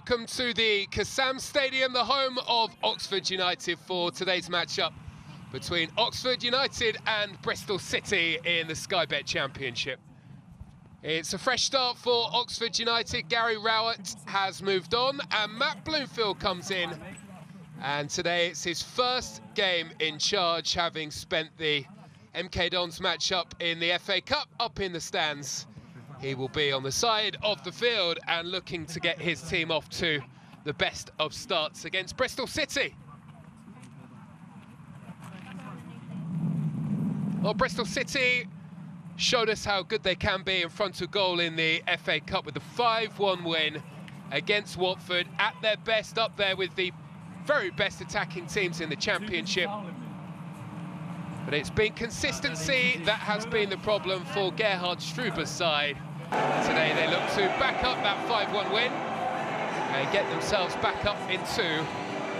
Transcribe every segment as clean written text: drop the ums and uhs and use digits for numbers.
welcome to the Kassam Stadium, the home of Oxford United, for today's matchup between Oxford United and Bristol City in the Sky Bet Championship. It's a fresh start for Oxford United. Gary Rowett has moved on and Matt Bloomfield comes in. And today it's his first game in charge, having spent the MK Dons matchup in the FA Cup up in the stands. He will be on the side of the field and looking to get his team off to the best of starts against Bristol City. Well, Bristol City showed us how good they can be in front of goal in the FA Cup with a 5-1 win against Watford, at their best, up there with the very best attacking teams in the Championship. But it's been consistency that has been the problem for Gerhard Struber's side. Today they look to back up that 5-1 win and get themselves back up into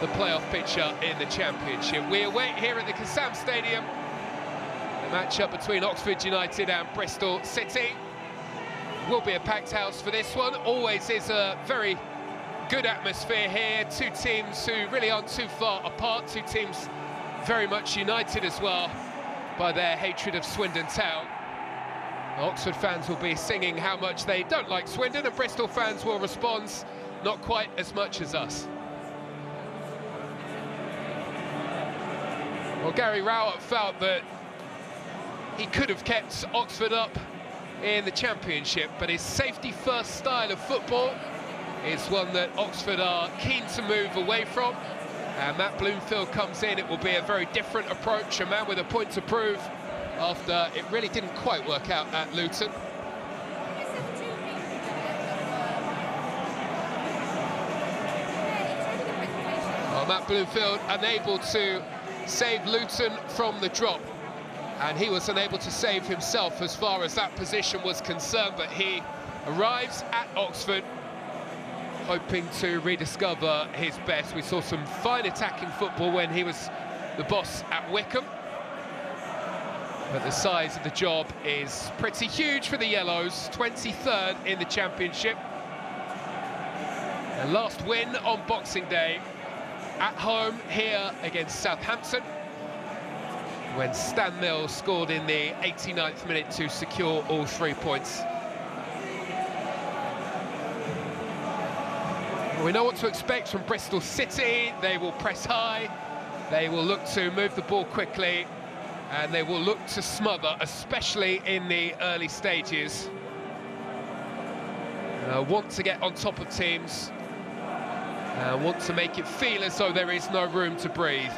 the playoff picture in the Championship. We await here at the Kassam Stadium the matchup between Oxford United and Bristol City. Will be a packed house for this one. Always is a very good atmosphere here. Two teams who really aren't too far apart. Two teams very much united as well by their hatred of Swindon Town. Oxford fans will be singing how much they don't like Swindon, and Bristol fans will respond not quite as much as us. Well, Gary Rowett felt that he could have kept Oxford up in the Championship, but his safety-first style of football is one that Oxford are keen to move away from. And Matt Bloomfield comes in. It will be a very different approach, a man with a point to prove after it really didn't quite work out at Luton. Well, Matt Bloomfield unable to save Luton from the drop, and he was unable to save himself as far as that position was concerned, but he arrives at Oxford hoping to rediscover his best. We saw some fine attacking football when he was the boss at Wycombe, but the size of the job is pretty huge for the Yellows. 23rd in the Championship. Their last win on Boxing Day at home here against Southampton, when Stan Mills scored in the 89th minute to secure all 3 points. We know what to expect from Bristol City. They will press high, they will look to move the ball quickly, and they will look to smother, especially in the early stages. Want to get on top of teams, want to make it feel as though there is no room to breathe.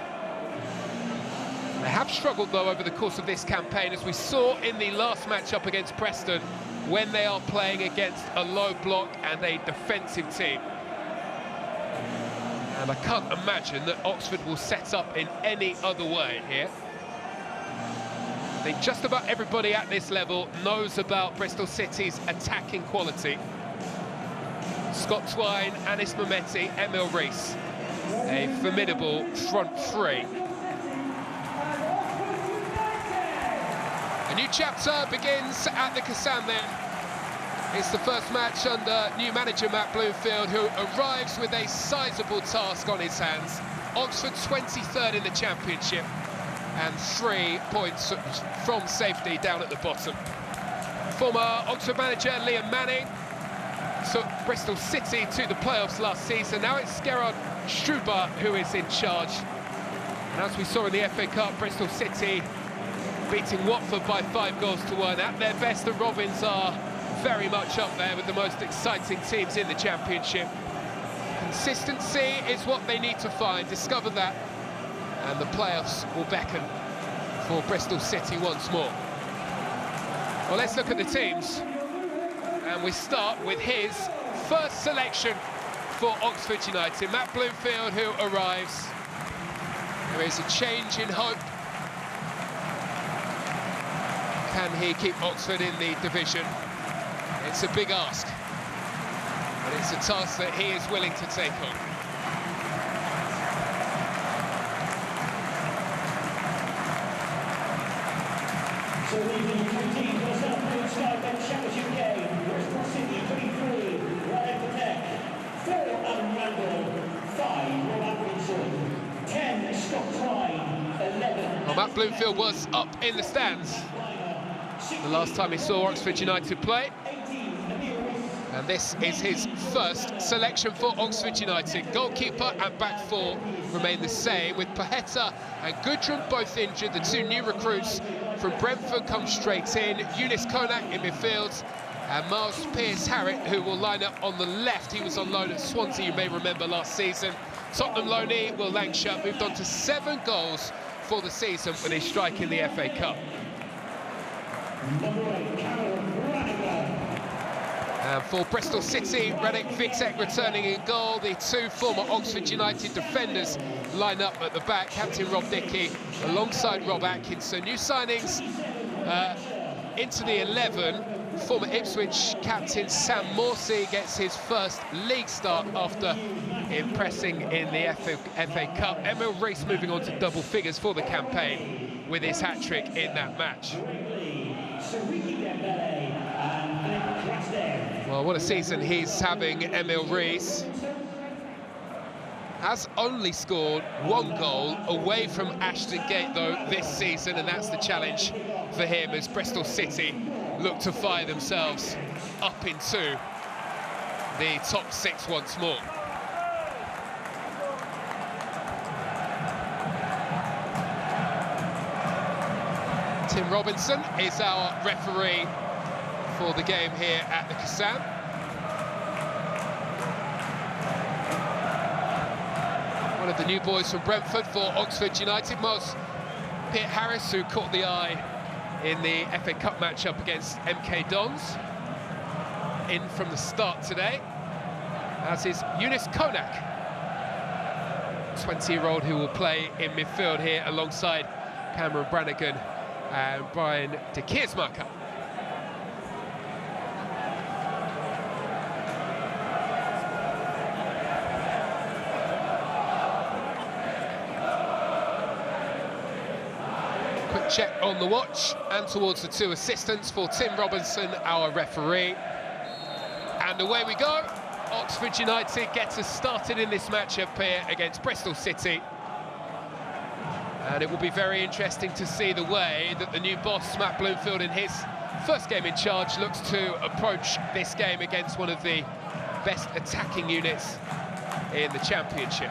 They have struggled, though, over the course of this campaign, as we saw in the last matchup against Preston, when they are playing against a low block and a defensive team. And I can't imagine that Oxford will set up in any other way here. I think just about everybody at this level knows about Bristol City's attacking quality. Scott Twine, Anis Mehmeti, Emil Rees, a formidable front three. A new chapter begins at the Kassam then. It's the first match under new manager Matt Bloomfield, who arrives with a sizable task on his hands. Oxford 23rd in the Championship and 3 points from safety down at the bottom. Former Oxford manager Liam Manning took Bristol City to the playoffs last season. Now it's Gerhard Struber who is in charge. And as we saw in the FA Cup, Bristol City beating Watford by 5-1. At their best, the Robins are very much up there with the most exciting teams in the Championship. Consistency is what they need to find, discover that, and the playoffs will beckon for Bristol City once more. Well, let's look at the teams, and we start with his first selection for Oxford United. Matt Bloomfield, who arrives. There is a change in hope. Can he keep Oxford in the division? It's a big ask, but it's a task that he is willing to take on. So leaving 15 first afternoon Sky Bet Championship game, Bristol City 23, right at the neck, 4 Matt Bloomfield was up in the stands the last time he saw Oxford United play. And this is his first selection for Oxford United. Goalkeeper and back four remain the same, with Paheta and Gudrun both injured. The two new recruits from Brentford come straight in. Eunice Konak in midfield, and Miles Pearce-Harritt, who will line up on the left. He was on loan at Swansea, you may remember, last season. Tottenham loanee Will Lancashire moved on to 7 goals for the season with his strike in the FA Cup. And for Bristol City, Radek Vitek returning in goal. The two former Oxford United defenders line up at the back. Captain Rob Dickey alongside Rob Atkinson. New signings into the 11. Former Ipswich captain Sam Morsey gets his first league start after impressing in the FA Cup. Emil Rees moving on to double figures for the campaign with his hat-trick in that match. Well, what a season he's having, Emil Rees. Has only scored 1 goal away from Ashton Gate, though, this season, and that's the challenge for him as Bristol City look to fire themselves up into the top 6 once more. Tim Robinson is our referee for the game here at the Kassam. One of the new boys from Brentford for Oxford United, Miles Pearce-Harritt, who caught the eye in the FA Cup match-up against MK Dons. In from the start today, as is Eunice Konak, 20-year-old who will play in midfield here alongside Cameron Brannigan and Brian de Keersmaker. Quick check on the watch and towards the 2 assistants for Tim Robinson, our referee. And away we go. Oxford United gets us started in this matchup here against Bristol City. And it will be very interesting to see the way that the new boss, Matt Bloomfield, in his first game in charge, looks to approach this game against one of the best attacking units in the Championship.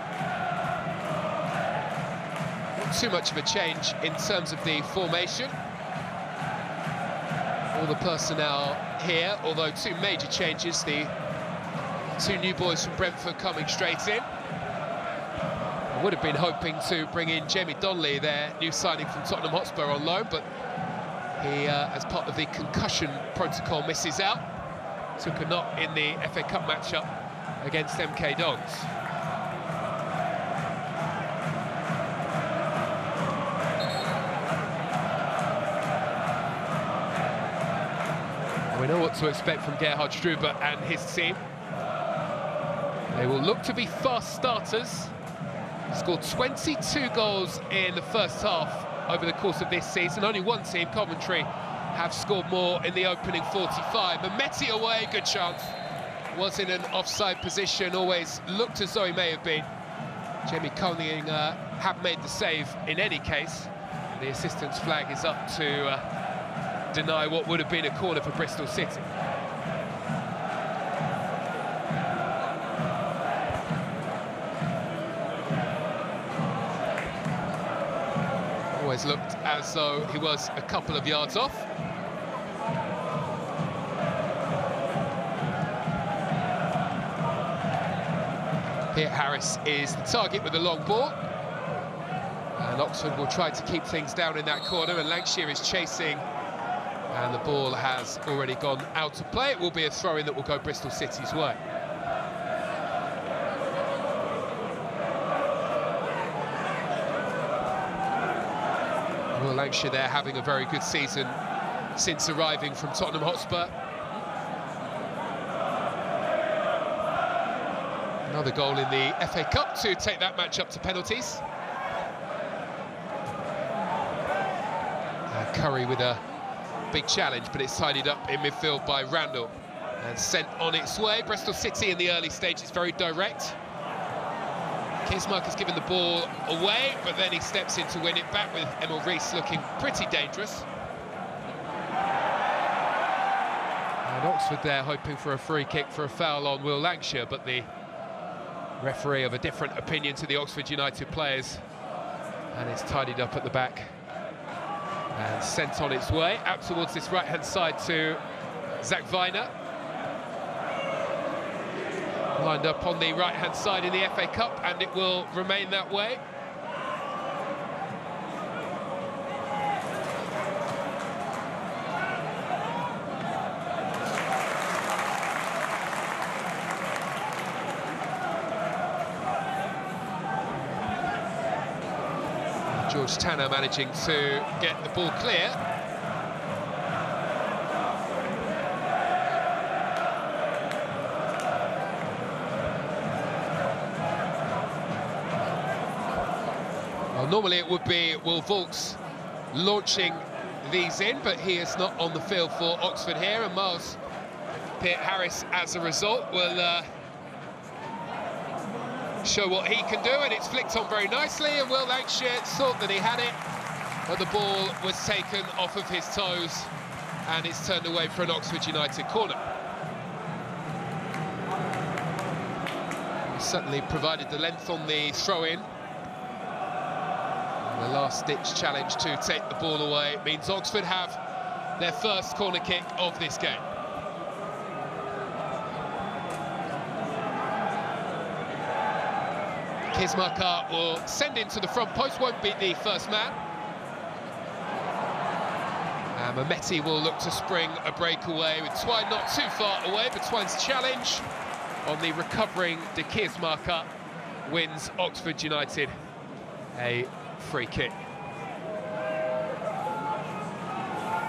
Not too much of a change in terms of the formation. All the personnel here, although 2 major changes, the 2 new boys from Brentford coming straight in. I would have been hoping to bring in Jamie Donnelly, their new signing from Tottenham Hotspur, on loan, but he, as part of the concussion protocol, misses out. Took a knock in the FA Cup matchup against MK Dons. We know what to expect from Gerhard Struber and his team. They will look to be fast starters. Scored 22 goals in the first half over the course of this season. Only one team, Coventry, have scored more in the opening 45. Mehmeti away, good chance. Was in an offside position, always looked as though he may have been. Jamie Cunningham have made the save in any case. The assistant's flag is up to deny what would have been a corner for Bristol City. Always looked as though he was a couple of yards off. Pearce-Harritt is the target with the long ball. And Oxford will try to keep things down in that corner, and Lancashire is chasing. And the ball has already gone out of play. It will be a throw-in that will go Bristol City's way. Well, Lancashire there having a very good season since arriving from Tottenham Hotspur. Another goal in the FA Cup to take that match up to penalties. Curry with a big challenge, but it's tidied up in midfield by Randall and sent on its way. Bristol City in the early stages very direct. Kismark has given the ball away, but then he steps in to win it back with Emil Rees looking pretty dangerous. And Oxford there hoping for a free kick for a foul on Will Lancashire, but the referee of a different opinion to the Oxford United players, and it's tidied up at the back and sent on its way out towards this right-hand side to Zach Weiner. Lined up on the right-hand side in the FA Cup, and it will remain that way. George Tanner managing to get the ball clear. Well, normally it would be Will Vaulks launching these in, but he is not on the field for Oxford here, and Miles Peart-Harris, as a result, will show what he can do, and it's flicked on very nicely, and Will Lancashire thought that he had it, but the ball was taken off of his toes, and it's turned away for an Oxford United corner. He certainly provided the length on the throw-in. The last-ditch challenge to take the ball away means Oxford have their first corner kick of this game. Kismark will send into the front post, won't beat the first man. Mehmeti will look to spring a breakaway with Twine not too far away, but Twine's challenge on the recovering De Kismark wins Oxford United a free kick.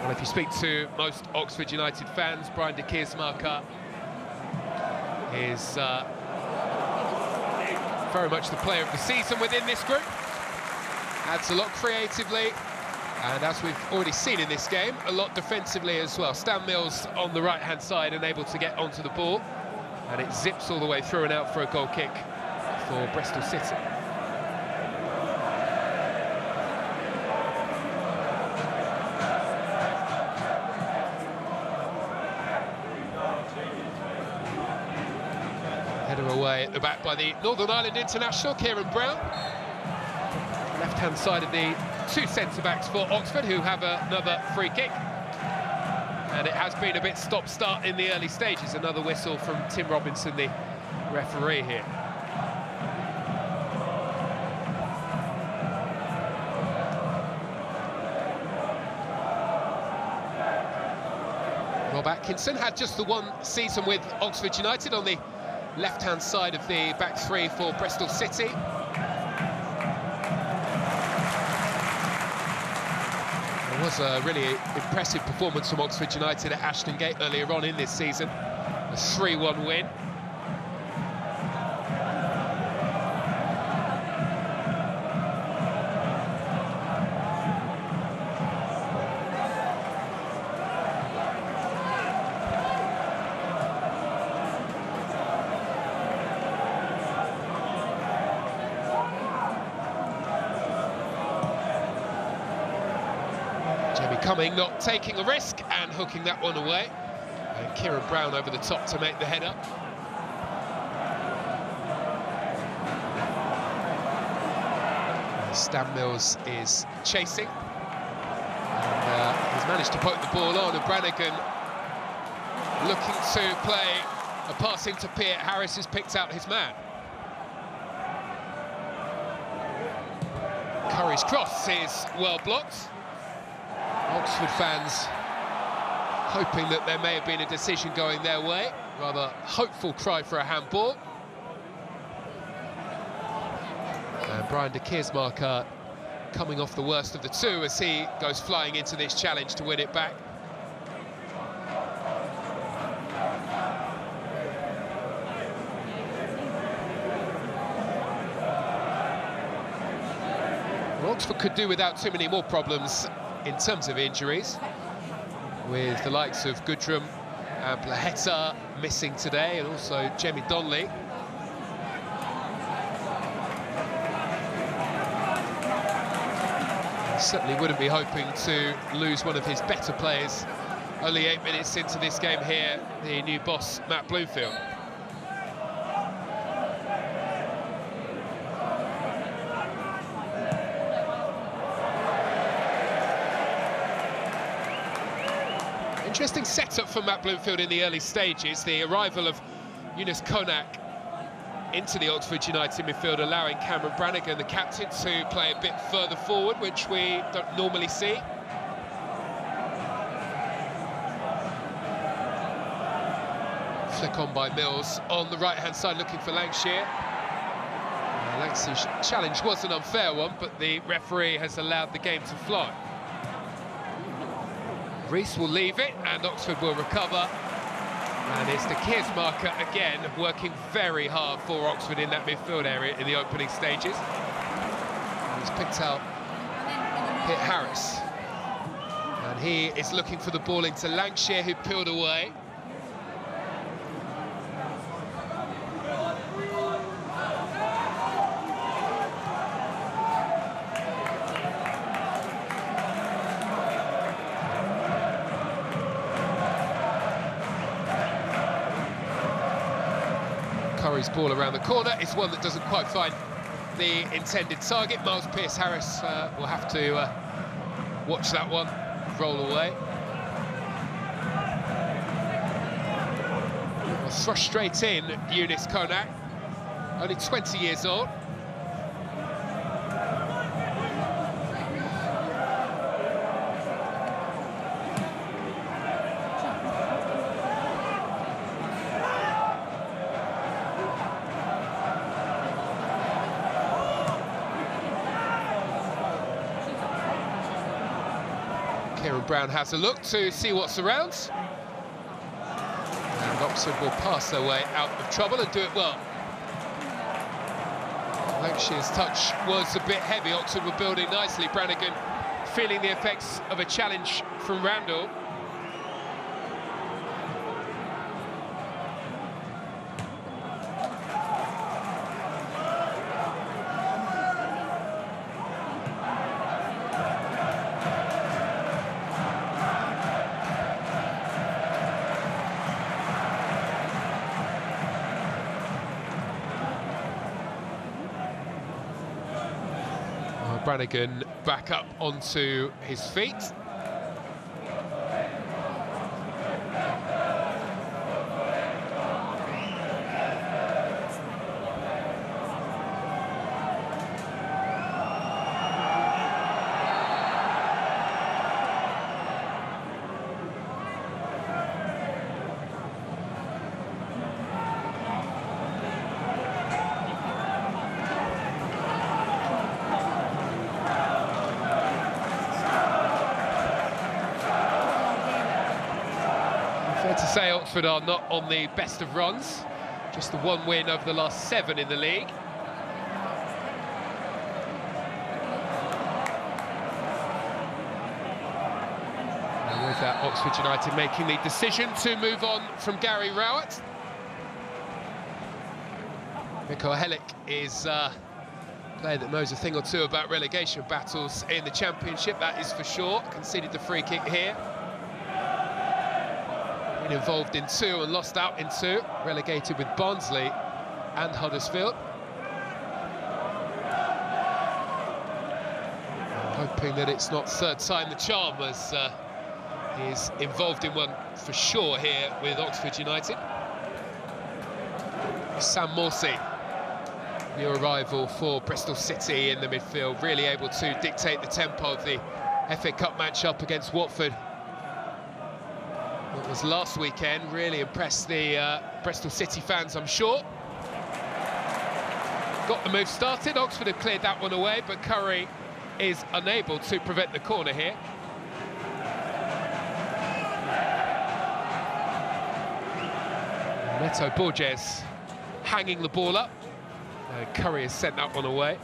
Well, if you speak to most Oxford United fans, Brian De Kismark is very much the player of the season within this group. Adds a lot creatively, and as we've already seen in this game, a lot defensively as well. Stan Mills on the right-hand side and able to get onto the ball, and it zips all the way through and out for a goal kick for Bristol City. Away at the back by the Northern Ireland international, Kieran Brown. Left-hand side of the two centre-backs for Oxford, who have another free kick. And it has been a bit stop-start in the early stages. Another whistle from Tim Robinson, the referee here. Rob Atkinson had just the one season with Oxford United on the left-hand side of the back three for Bristol City. It was a really impressive performance from Oxford United at Ashton Gate earlier on in this season. A 3-1 win. Coming, not taking a risk, and hooking that one away. And Kieran Brown over the top to make the header. Stan Mills is chasing. And he's managed to poke the ball on, and Brannigan looking to play a pass into Peart-Harris, has picked out his man. Curry's cross is well blocked. Oxford fans hoping that there may have been a decision going their way. Rather hopeful cry for a handball. And Brian De Kismark coming off the worst of the two as he goes flying into this challenge to win it back. Well, Oxford could do without too many more problems in terms of injuries, with the likes of Goodrum and Plaheta missing today, and also Jamie Donnelly. Certainly wouldn't be hoping to lose one of his better players. Only 8 minutes into this game here, the new boss, Matt Bloomfield. Interesting setup for Matt Bloomfield in the early stages. The arrival of Younes Konak into the Oxford United midfield, allowing Cameron Brannigan, the captain, to play a bit further forward, which we don't normally see. Flick on by Mills on the right-hand side, looking for Lancashire. Lancashire's challenge was an unfair one, but the referee has allowed the game to fly. Rees will leave it, and Oxford will recover. And it's the Keersmarker again, working very hard for Oxford in that midfield area in the opening stages. And he's picked out Pitt Harris. And he is looking for the ball into Lancashire, who peeled away. Curry's ball around the corner is one that doesn't quite find the intended target. Miles Pearce-Harris will have to watch that one roll away. Well, thrust straight in, Younes Konak, only 20 years old. Kieran Brown has a look to see what's around. And Oxford will pass their way out of trouble and do it well. Lancashire's touch was a bit heavy. Oxford were building nicely. Brannigan feeling the effects of a challenge from Randall. Brannigan back up onto his feet. Fair to say Oxford are not on the best of runs, just the one win over the last 7 in the league. And with that, Oxford United making the decision to move on from Gary Rowett. Mikko Helik is a player that knows a thing or two about relegation battles in the Championship, that is for sure. Conceded the free kick here. Involved in 2 and lost out in 2, relegated with Barnsley and Huddersfield. Hoping that it's not third time the charm, as he is involved in one for sure here with Oxford United. Sam Morsey, new arrival for Bristol City in the midfield, really able to dictate the tempo of the FA Cup match-up against Watford. It was last weekend, really impressed the Bristol City fans, I'm sure. Got the move started, Oxford have cleared that one away, but Curry is unable to prevent the corner here. Neto Borges hanging the ball up. Curry has sent that one away.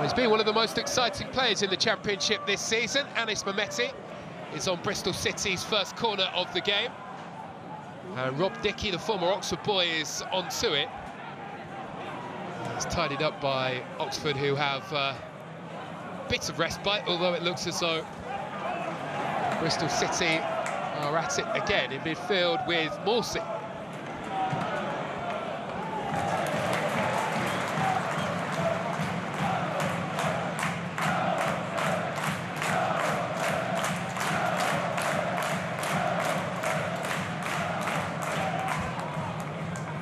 He's been one of the most exciting players in the Championship this season. Anis Mehmeti is on Bristol City's first corner of the game. Rob Dickie, the former Oxford boy, is onto it. It's tidied up by Oxford, who have bits of respite, although it looks as though Bristol City are at it again in midfield with Morsey.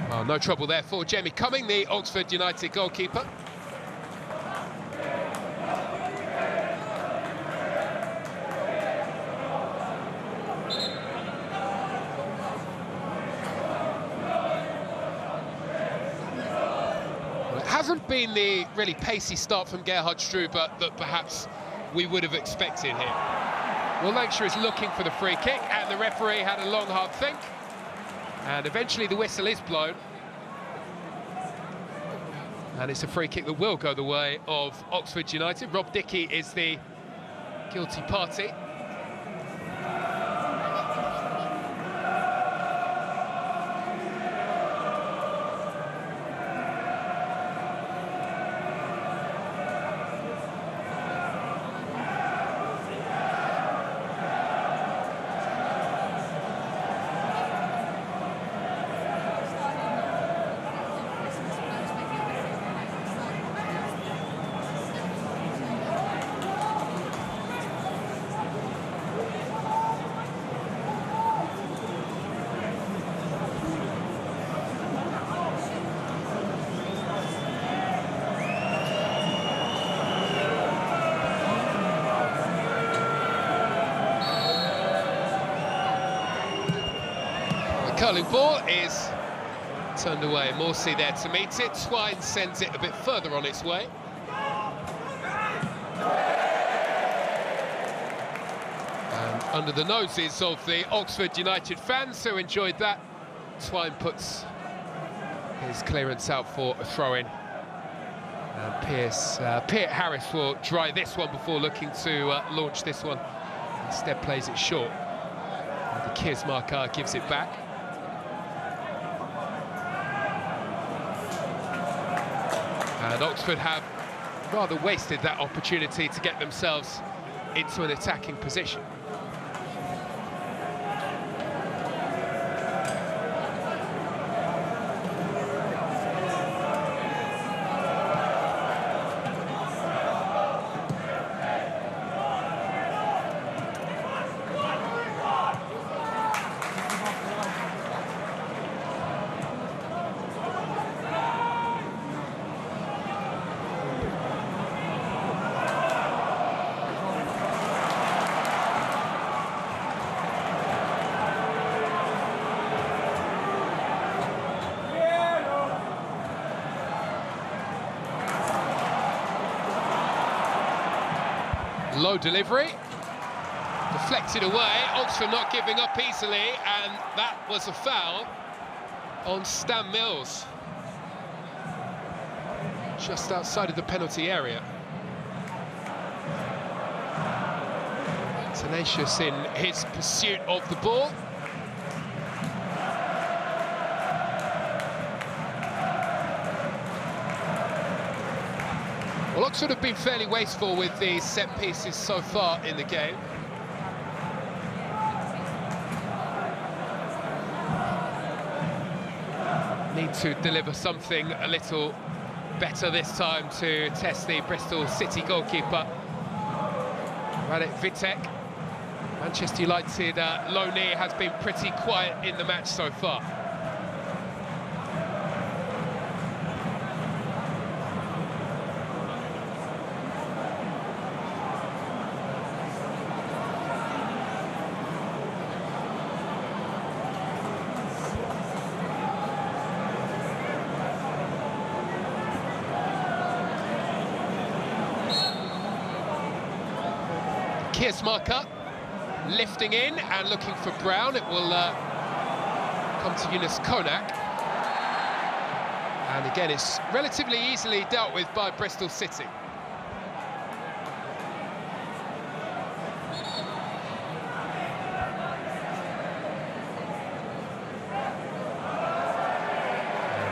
Well, no trouble there for Jamie Cumming, the Oxford United goalkeeper. Hasn't been the really pacey start from Gerhard Struber that perhaps we would have expected here. Well, Lancashire is looking for the free kick, and the referee had a long, hard think. And eventually the whistle is blown. And it's a free kick that will go the way of Oxford United. Rob Dickie is the guilty party. Curling ball is turned away. Morsey there to meet it. Twine sends it a bit further on its way. And under the noses of the Oxford United fans who enjoyed that, Twine puts his clearance out for a throw-in. And Piet Harris will try this one before looking to launch this one. Instead plays it short. And the Kirsmarkar gives it back. And Oxford have rather wasted that opportunity to get themselves into an attacking position. Low delivery, deflected away. Oxford not giving up easily, and that was a foul on Stan Mills, just outside of the penalty area. Tenacious in his pursuit of the ball. Well, Oxford have been fairly wasteful with the set pieces so far in the game. Need to deliver something a little better this time to test the Bristol City goalkeeper, Radek Vitek. Manchester United loanee has been pretty quiet in the match so far. Kirsmarkar lifting in and looking for Brown. It will come to Yunus Konak. And again, it's relatively easily dealt with by Bristol City.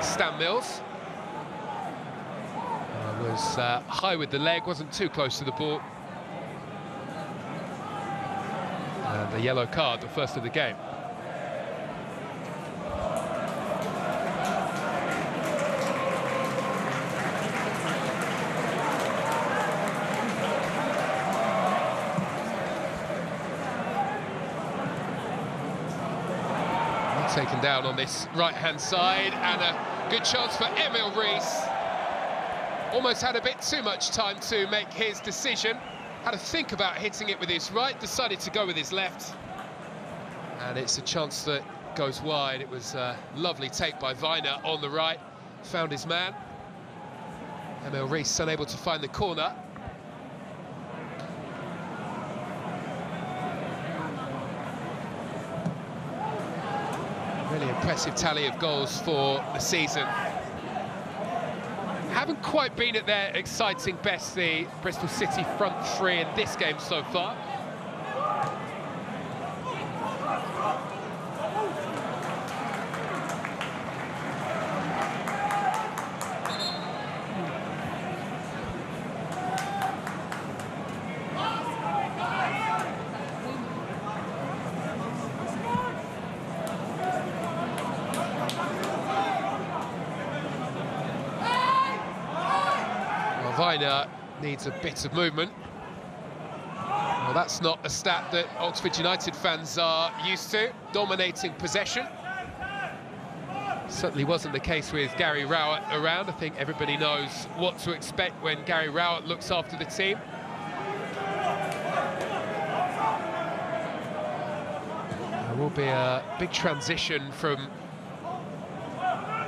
Stan Mills. Was high with the leg, wasn't too close to the ball. And the yellow card, the first of the game. Taken down on this right-hand side, and a good chance for Emil Rees. Almost had a bit too much time to make his decision. Had to think about hitting it with his right, decided to go with his left. And it's a chance that goes wide. It was a lovely take by Viner on the right. Found his man. Emil Rees unable to find the corner. Really impressive tally of goals for the season. Haven't quite been at their exciting best, the Bristol City front three in this game so far. Viner needs a bit of movement. Well, that's not a stat that Oxford United fans are used to, dominating possession. Certainly wasn't the case with Gary Rowett around. I think everybody knows what to expect when Gary Rowett looks after the team. There will be a big transition from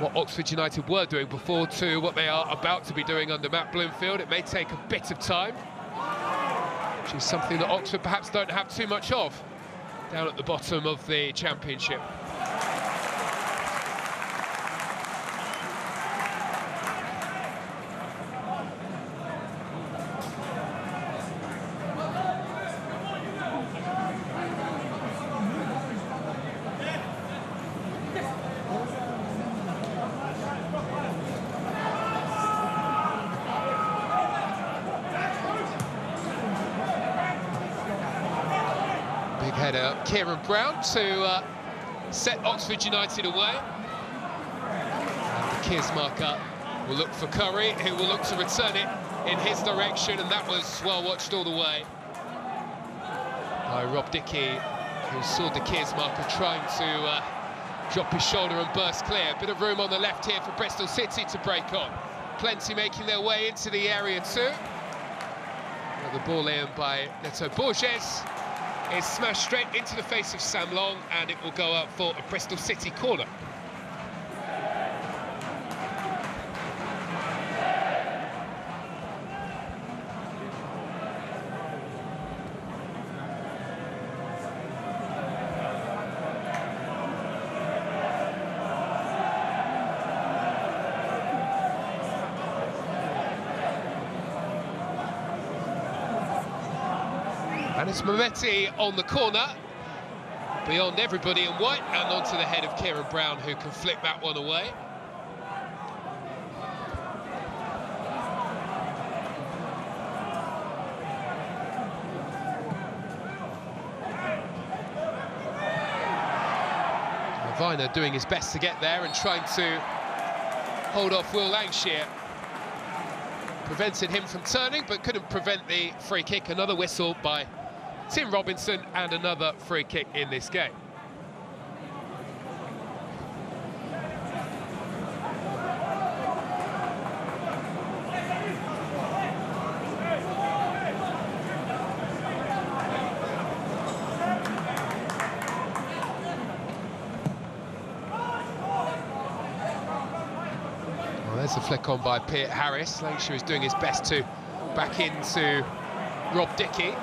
what Oxford United were doing before to what they are about to be doing under Matt Bloomfield. It may take a bit of time, which is something that Oxford perhaps don't have too much of down at the bottom of the Championship. Big header, Kieran Brown to set Oxford United away. And the Kears marker will look for Curry, who will look to return it in his direction, and that was well watched all the way by Rob Dickie, who saw the Kears marker trying to drop his shoulder and burst clear. A bit of room on the left here for Bristol City to break on. Plenty making their way into the area too. Well, the ball in by Neto Borges is smashed straight into the face of Sam Long, and it will go out for a Bristol City corner. And it's Mometti on the corner, beyond everybody in white, and onto the head of Kieran Brown, who can flick that one away. Viner doing his best to get there and trying to hold off Will Langshire. Prevented him from turning, but couldn't prevent the free kick. Another whistle by Tim Robinson, and another free kick in this game. Well, there's a flick on by Piet Harris. Langshire is doing his best to back into Rob Dickie.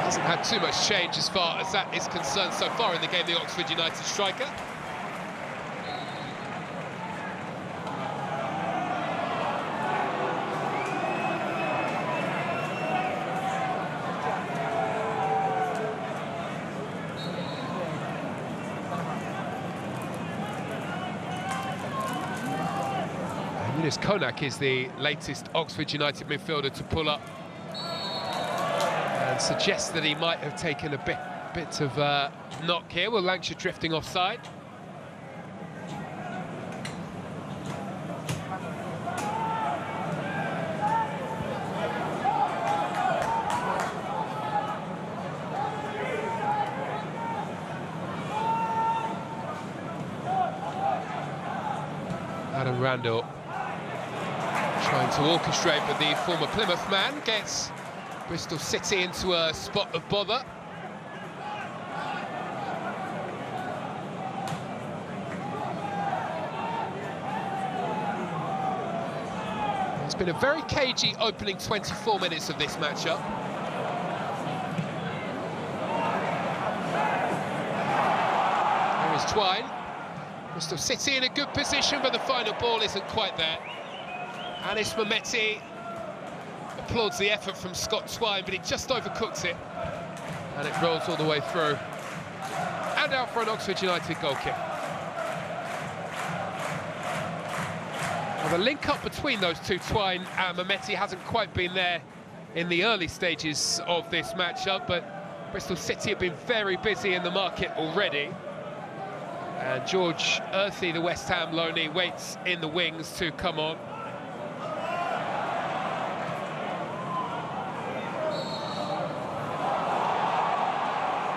Hasn't had too much change as far as that is concerned so far in the game, the Oxford United striker. Julius Konak is the latest Oxford United midfielder to pull up and suggests that he might have taken a bit of knock here. Well, Lancashire drifting offside. Adam Randall trying to orchestrate, but the former Plymouth man gets Bristol City into a spot of bother. It's been a very cagey opening 24 minutes of this matchup. Here is Twine. Bristol City in a good position, but the final ball isn't quite there. Anis Mehmeti applauds the effort from Scott Twine, but he just overcooks it. And it rolls all the way through. And out for an Oxford United goal kick. Well, the link-up between those two, Twine and Mehmeti, hasn't quite been there in the early stages of this matchup, but Bristol City have been very busy in the market already. And George Earthy, the West Ham loanee, waits in the wings to come on.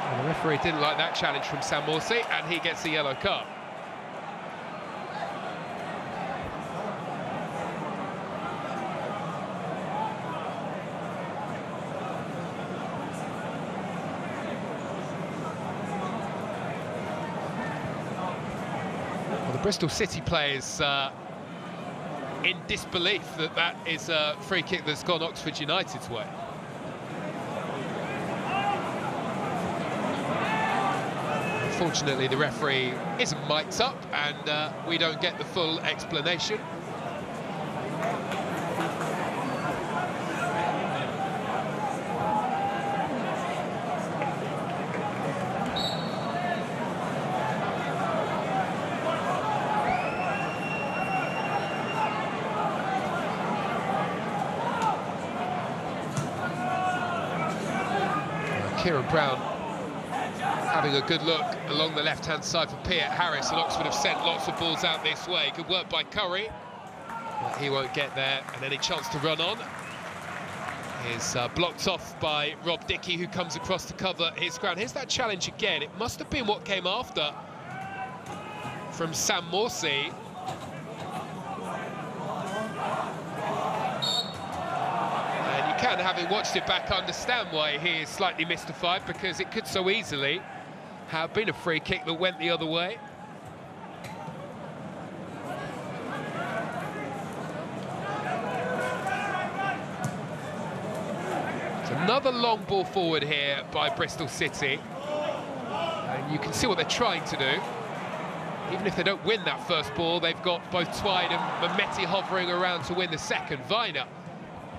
And the referee didn't like that challenge from Sam Morsey, and he gets a yellow card. Bristol City players in disbelief that that is a free kick that's gone Oxford United's way. Unfortunately, the referee isn't mic'd up, and we don't get the full explanation. Kieran Brown having a good look along the left-hand side for Piet Harris, and Oxford have sent lots of balls out this way. Good work by Curry, but he won't get there, and any chance to run on is blocked off by Rob Dickey, who comes across to cover his ground. Here's that challenge again. It must have been what came after from Sam Morsey. Can, having watched it back, understand why he is slightly mystified, because it could so easily have been a free kick that went the other way. It's another long ball forward here by Bristol City, and you can see what they're trying to do. Even if they don't win that first ball, they've got both Twine and Mehmeti hovering around to win the second. Viner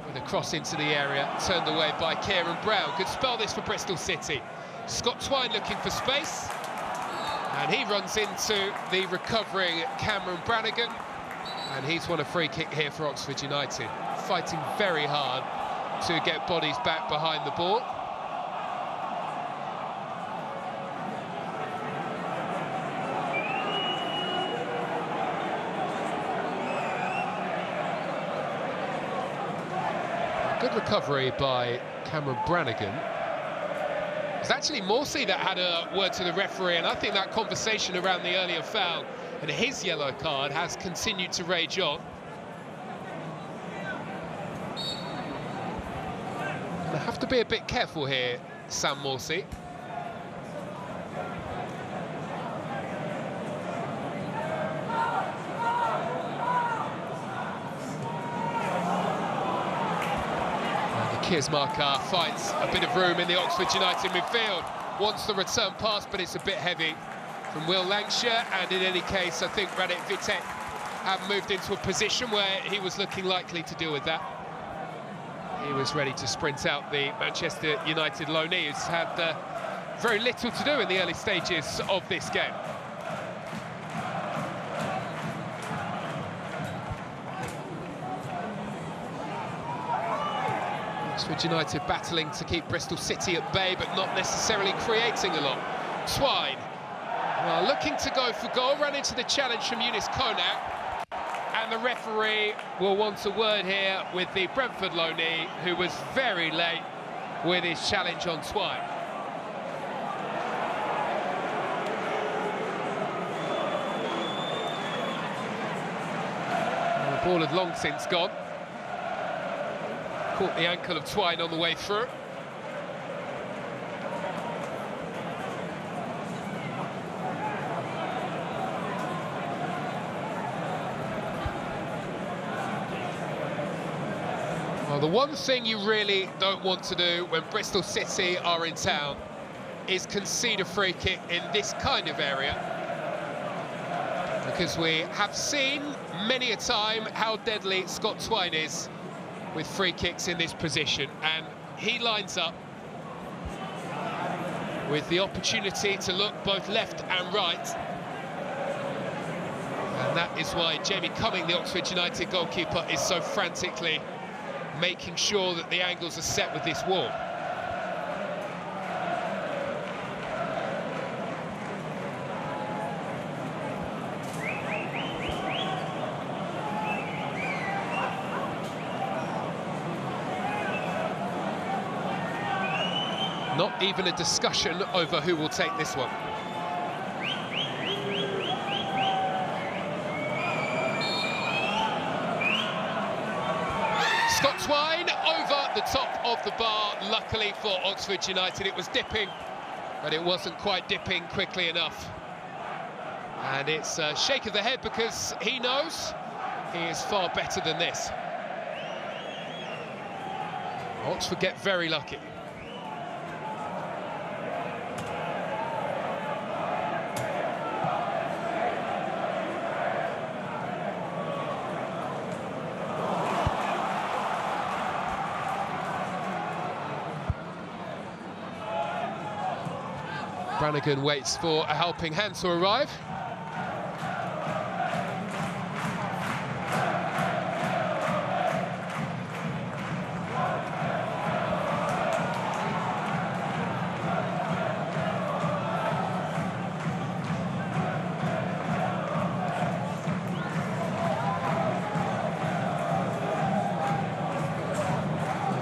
with a cross into the area, turned away by Kieran Brown. Could spell this for Bristol City. Scott Twine looking for space, and he runs into the recovering Cameron Brannigan, and he's won a free kick here for Oxford United. Fighting very hard to get bodies back behind the ball. Good recovery by Cameron Brannigan. It was actually Morsey that had a word to the referee, and I think that conversation around the earlier foul and his yellow card has continued to rage on. They have to be a bit careful here, Sam Morsey. Kirsmarker finds a bit of room in the Oxford United midfield, wants the return pass, but it's a bit heavy from Will Lancashire, and in any case, I think Radek Vitek have moved into a position where he was looking likely to deal with that. He was ready to sprint out the Manchester United loanee, who's had very little to do in the early stages of this game. Oxford United battling to keep Bristol City at bay, but not necessarily creating a lot. Twine, well, looking to go for goal, ran into the challenge from Eunice Konak, and the referee will want a word here with the Brentford loanee, who was very late with his challenge on Twine. And the ball had long since gone. Caught the ankle of Twine on the way through. Well, the one thing you really don't want to do when Bristol City are in town is concede a free kick in this kind of area, because we have seen many a time how deadly Scott Twine is with free kicks in this position, and he lines up with the opportunity to look both left and right, and that is why Jamie Cumming, the Oxford United goalkeeper, is so frantically making sure that the angles are set with this wall. Not even a discussion over who will take this one. Scott Twine over the top of the bar, luckily for Oxford United. It was dipping, but it wasn't quite dipping quickly enough. And it's a shake of the head, because he knows he is far better than this. Oxford get very lucky. Brannigan waits for a helping hand to arrive.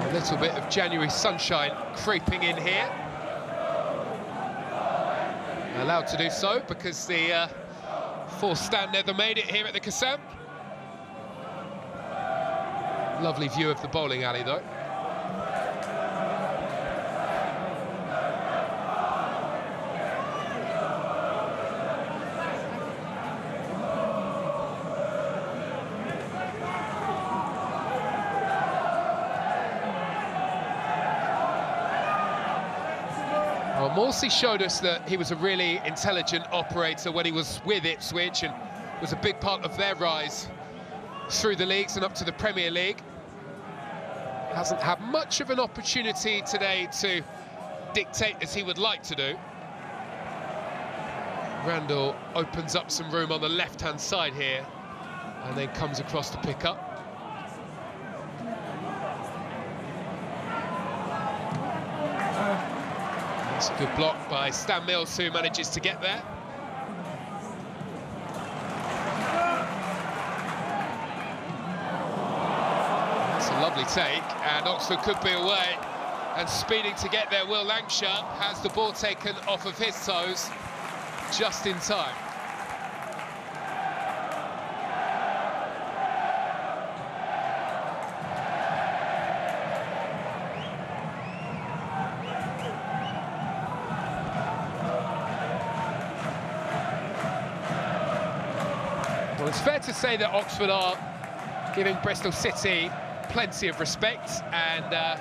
A little bit of January sunshine creeping in here. Allowed to do so because the fourth stand never made it here at the Kassam. Lovely view of the bowling alley, though. Well, Morsey showed us that he was a really intelligent operator when he was with Ipswich, and was a big part of their rise through the leagues and up to the Premier League. Hasn't had much of an opportunity today to dictate as he would like to do. Randall opens up some room on the left-hand side here, and then comes across to pick up. That's a good block by Stan Mills, who manages to get there. That's a lovely take, and Oxford could be away. And speeding to get there, Will Lancashire has the ball taken off of his toes just in time. Well, it's fair to say that Oxford are giving Bristol City plenty of respect, and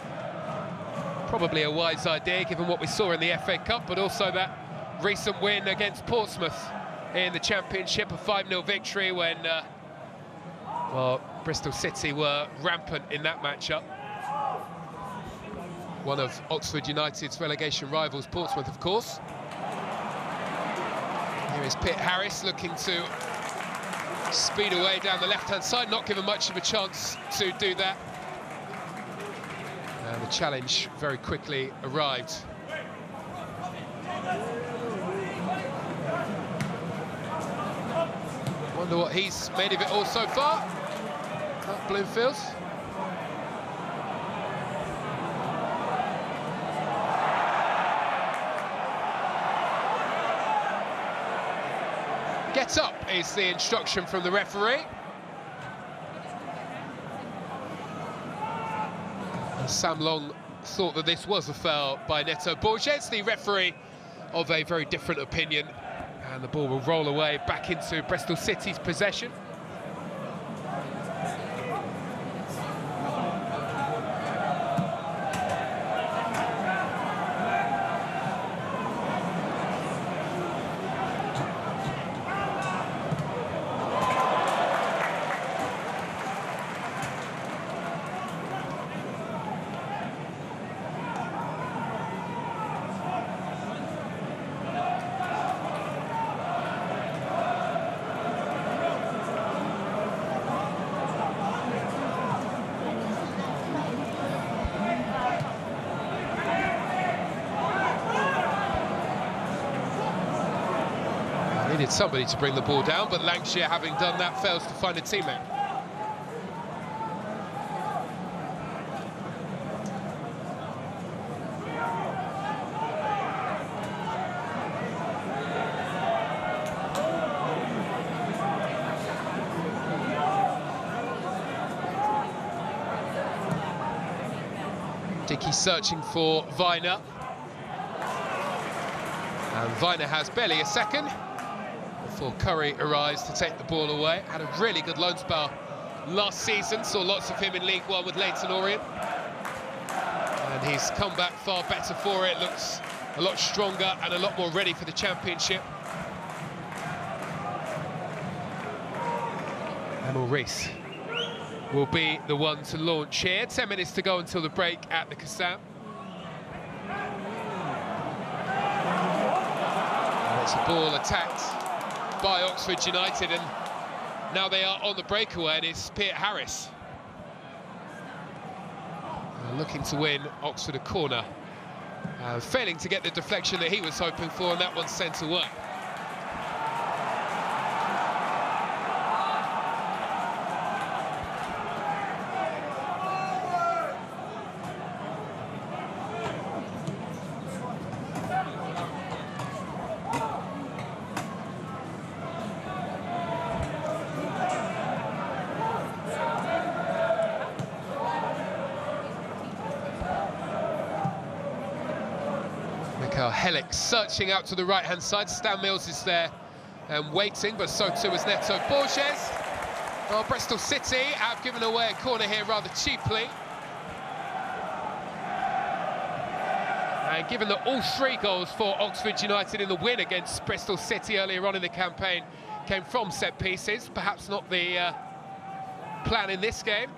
probably a wise idea given what we saw in the FA Cup, but also that recent win against Portsmouth in the Championship, a 5-0 victory when, well, Bristol City were rampant in that matchup. One of Oxford United's relegation rivals, Portsmouth, of course. Here is Pitt Harris looking to speed away down the left-hand side, not given much of a chance to do that. And the challenge very quickly arrived. Wonder what he's made of it all so far. Mark Bloomfield. Get up is the instruction from the referee. And Sam Long thought that this was a foul by Neto Borges, the referee of a very different opinion. And the ball will roll away back into Bristol City's possession. Needed somebody to bring the ball down, but Lancashire, having done that, fails to find a teammate. Dickey searching for Viner. And Viner has barely a second before Curry arrives to take the ball away. Had a really good loan spell last season, saw lots of him in League One with Leyton Orient. And he's come back far better for it, looks a lot stronger and a lot more ready for the Championship. Emil Rees will be the one to launch here. 10 minutes to go until the break at the Kassam. And it's a ball attacked by Oxford United, and now they are on the breakaway, and it's Peart Harris looking to win Oxford a corner, failing to get the deflection that he was hoping for, and that one's sent away. Helix searching out to the right-hand side. Stan Mills is there and waiting, but so too is Neto Borges. Well, Bristol City have given away a corner here rather cheaply. And given that all 3 goals for Oxford United in the win against Bristol City earlier on in the campaign came from set pieces, perhaps not the plan in this game.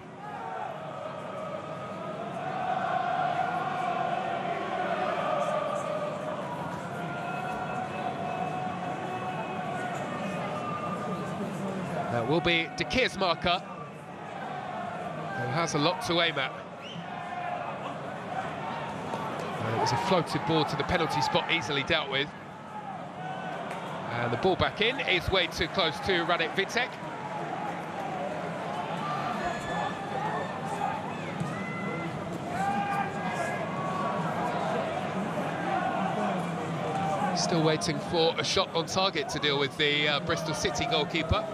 That will be De Keersmaker, who has a lot to aim at. It was a floated ball to the penalty spot, easily dealt with. And the ball back in is way too close to Radek Vitek. Still waiting for a shot on target to deal with the Bristol City goalkeeper.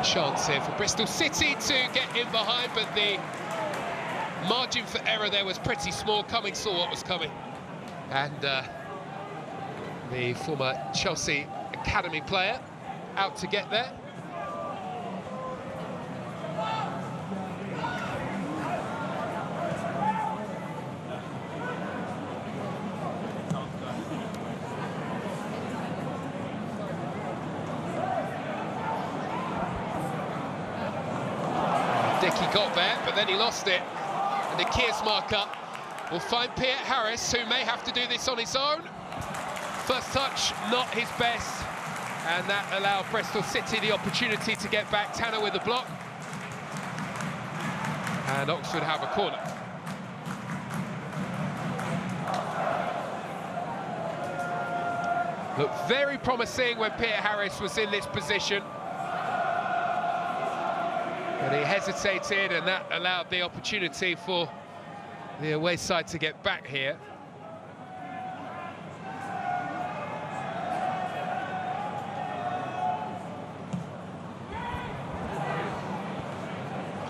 Chance here for Bristol City to get in behind, but the margin for error there was pretty small. Cummings saw what was coming, and the former Chelsea Academy player out to get there. Dickey got there, but then he lost it. And the Keersmaker will find Peart Harris, who may have to do this on his own. First touch, not his best. And that allowed Bristol City the opportunity to get back. Tanner with the block. And Oxford have a corner. Looked very promising when Peter Harris was in this position. But he hesitated, and that allowed the opportunity for the away side to get back here.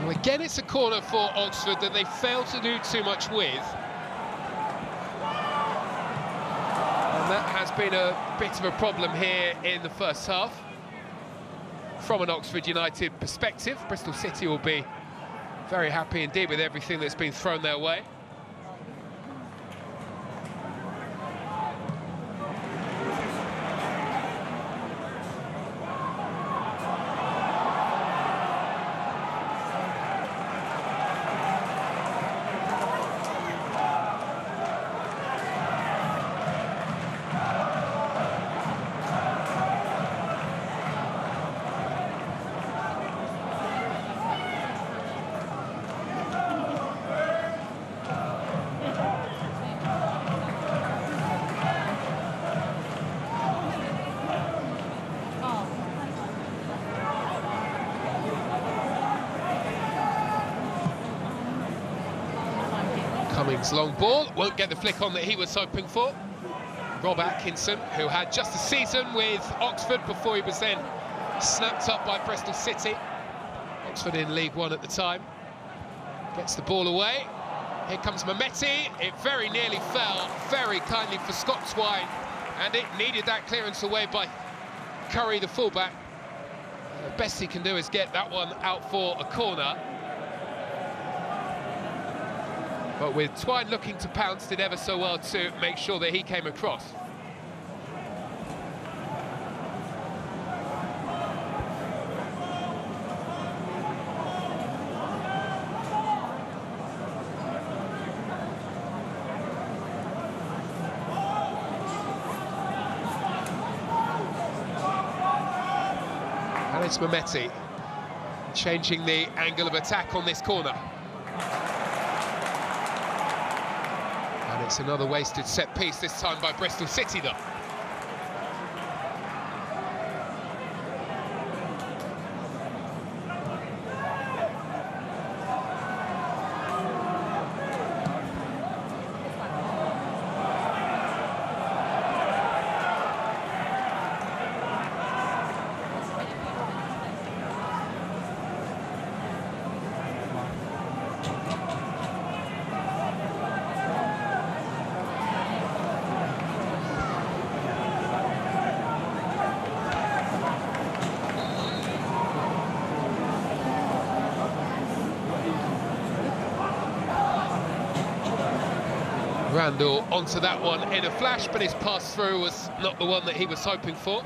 Well, again, it's a corner for Oxford that they failed to do too much with. And that has been a bit of a problem here in the first half. From an Oxford United perspective, Bristol City will be very happy indeed with everything that's been thrown their way. Cummings long ball, won't get the flick on that he was hoping for. Rob Atkinson, who had just a season with Oxford before he was then snapped up by Bristol City. Oxford in League One at the time. Gets the ball away. Here comes Mehmeti. It very nearly fell, very kindly for Scott Twine, and it needed that clearance away by Curry, the fullback. The best he can do is get that one out for a corner. But with Twine looking to pounce, did ever so well to make sure that he came across. And it's Mehmeti changing the angle of attack on this corner. And it's another wasted set piece, this time by Bristol City, though. Randall onto that one in a flash, but his pass through was not the one that he was hoping for.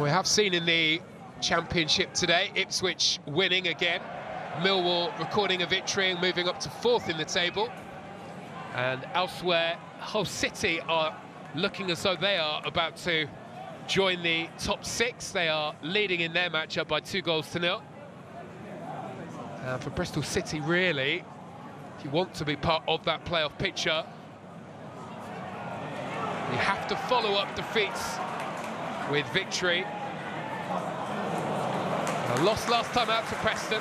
We have seen in the Championship today, Ipswich winning again, Millwall recording a victory and moving up to 4th in the table. And elsewhere, Hull City are looking as though they are about to join the top 6. They are leading in their matchup by 2-0. And for Bristol City, really, if you want to be part of that playoff picture, you have to follow up defeats with victory. Lost last time out to Preston.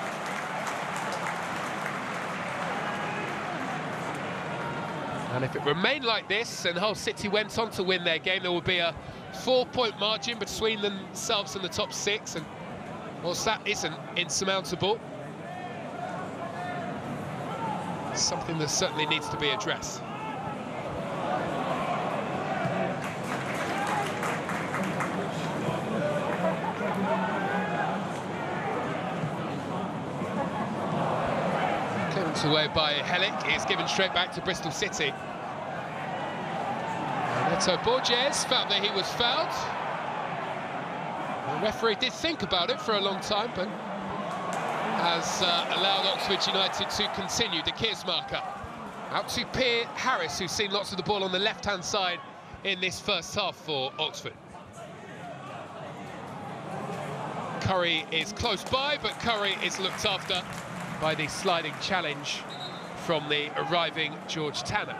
And if it remained like this and Hull City went on to win their game, there would be a 4-point margin between themselves and the top 6, and whilst that isn't insurmountable, it's something that certainly needs to be addressed. Put away by Helic, is given straight back to Bristol City. Neto Borges felt that he was fouled. The referee did think about it for a long time, but has allowed Oxford United to continue. De Keer's marker. Out to Pierre Harris, who's seen lots of the ball on the left-hand side in this first half for Oxford. Curry is close by, but Curry is looked after by the sliding challenge from the arriving George Tanner.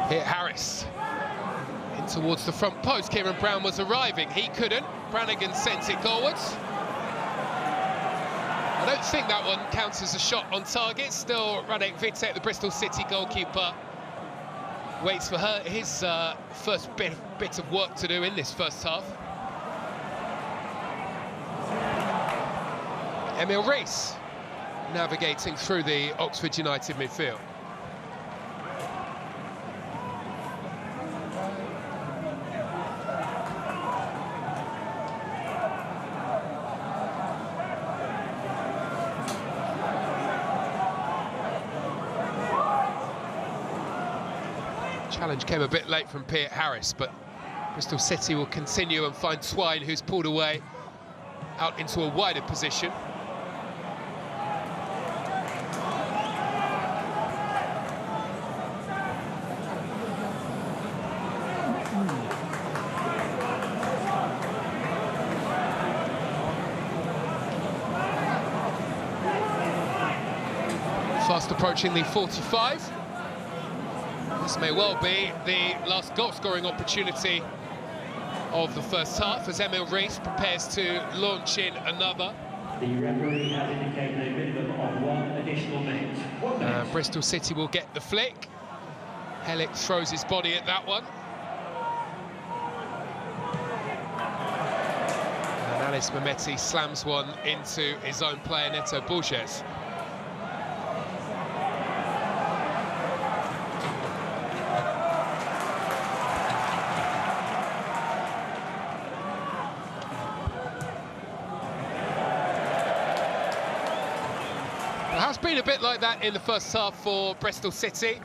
Here Harris in towards the front post. Kieran Brown was arriving, he couldn't. Brannigan sent it goalwards. I don't think that one counts as a shot on target. Still Radek Vitek, the Bristol City goalkeeper, waits for his first bit of work to do in this first half. Emil Rees navigating through the Oxford United midfield. Challenge came a bit late from Pierre Harris, but Bristol City will continue and find Twine, who's pulled away out into a wider position. Fast approaching the 45. This may well be the last goal-scoring opportunity of the first half as Emil Rees prepares to launch in another. The referee has indicated a minimum of 1 additional minute. 1 minute. Bristol City will get the flick. Helic throws his body at that one. And Alice Mehmeti slams one into his own player, Neto Borges. It has been a bit like that in the first half for Bristol City.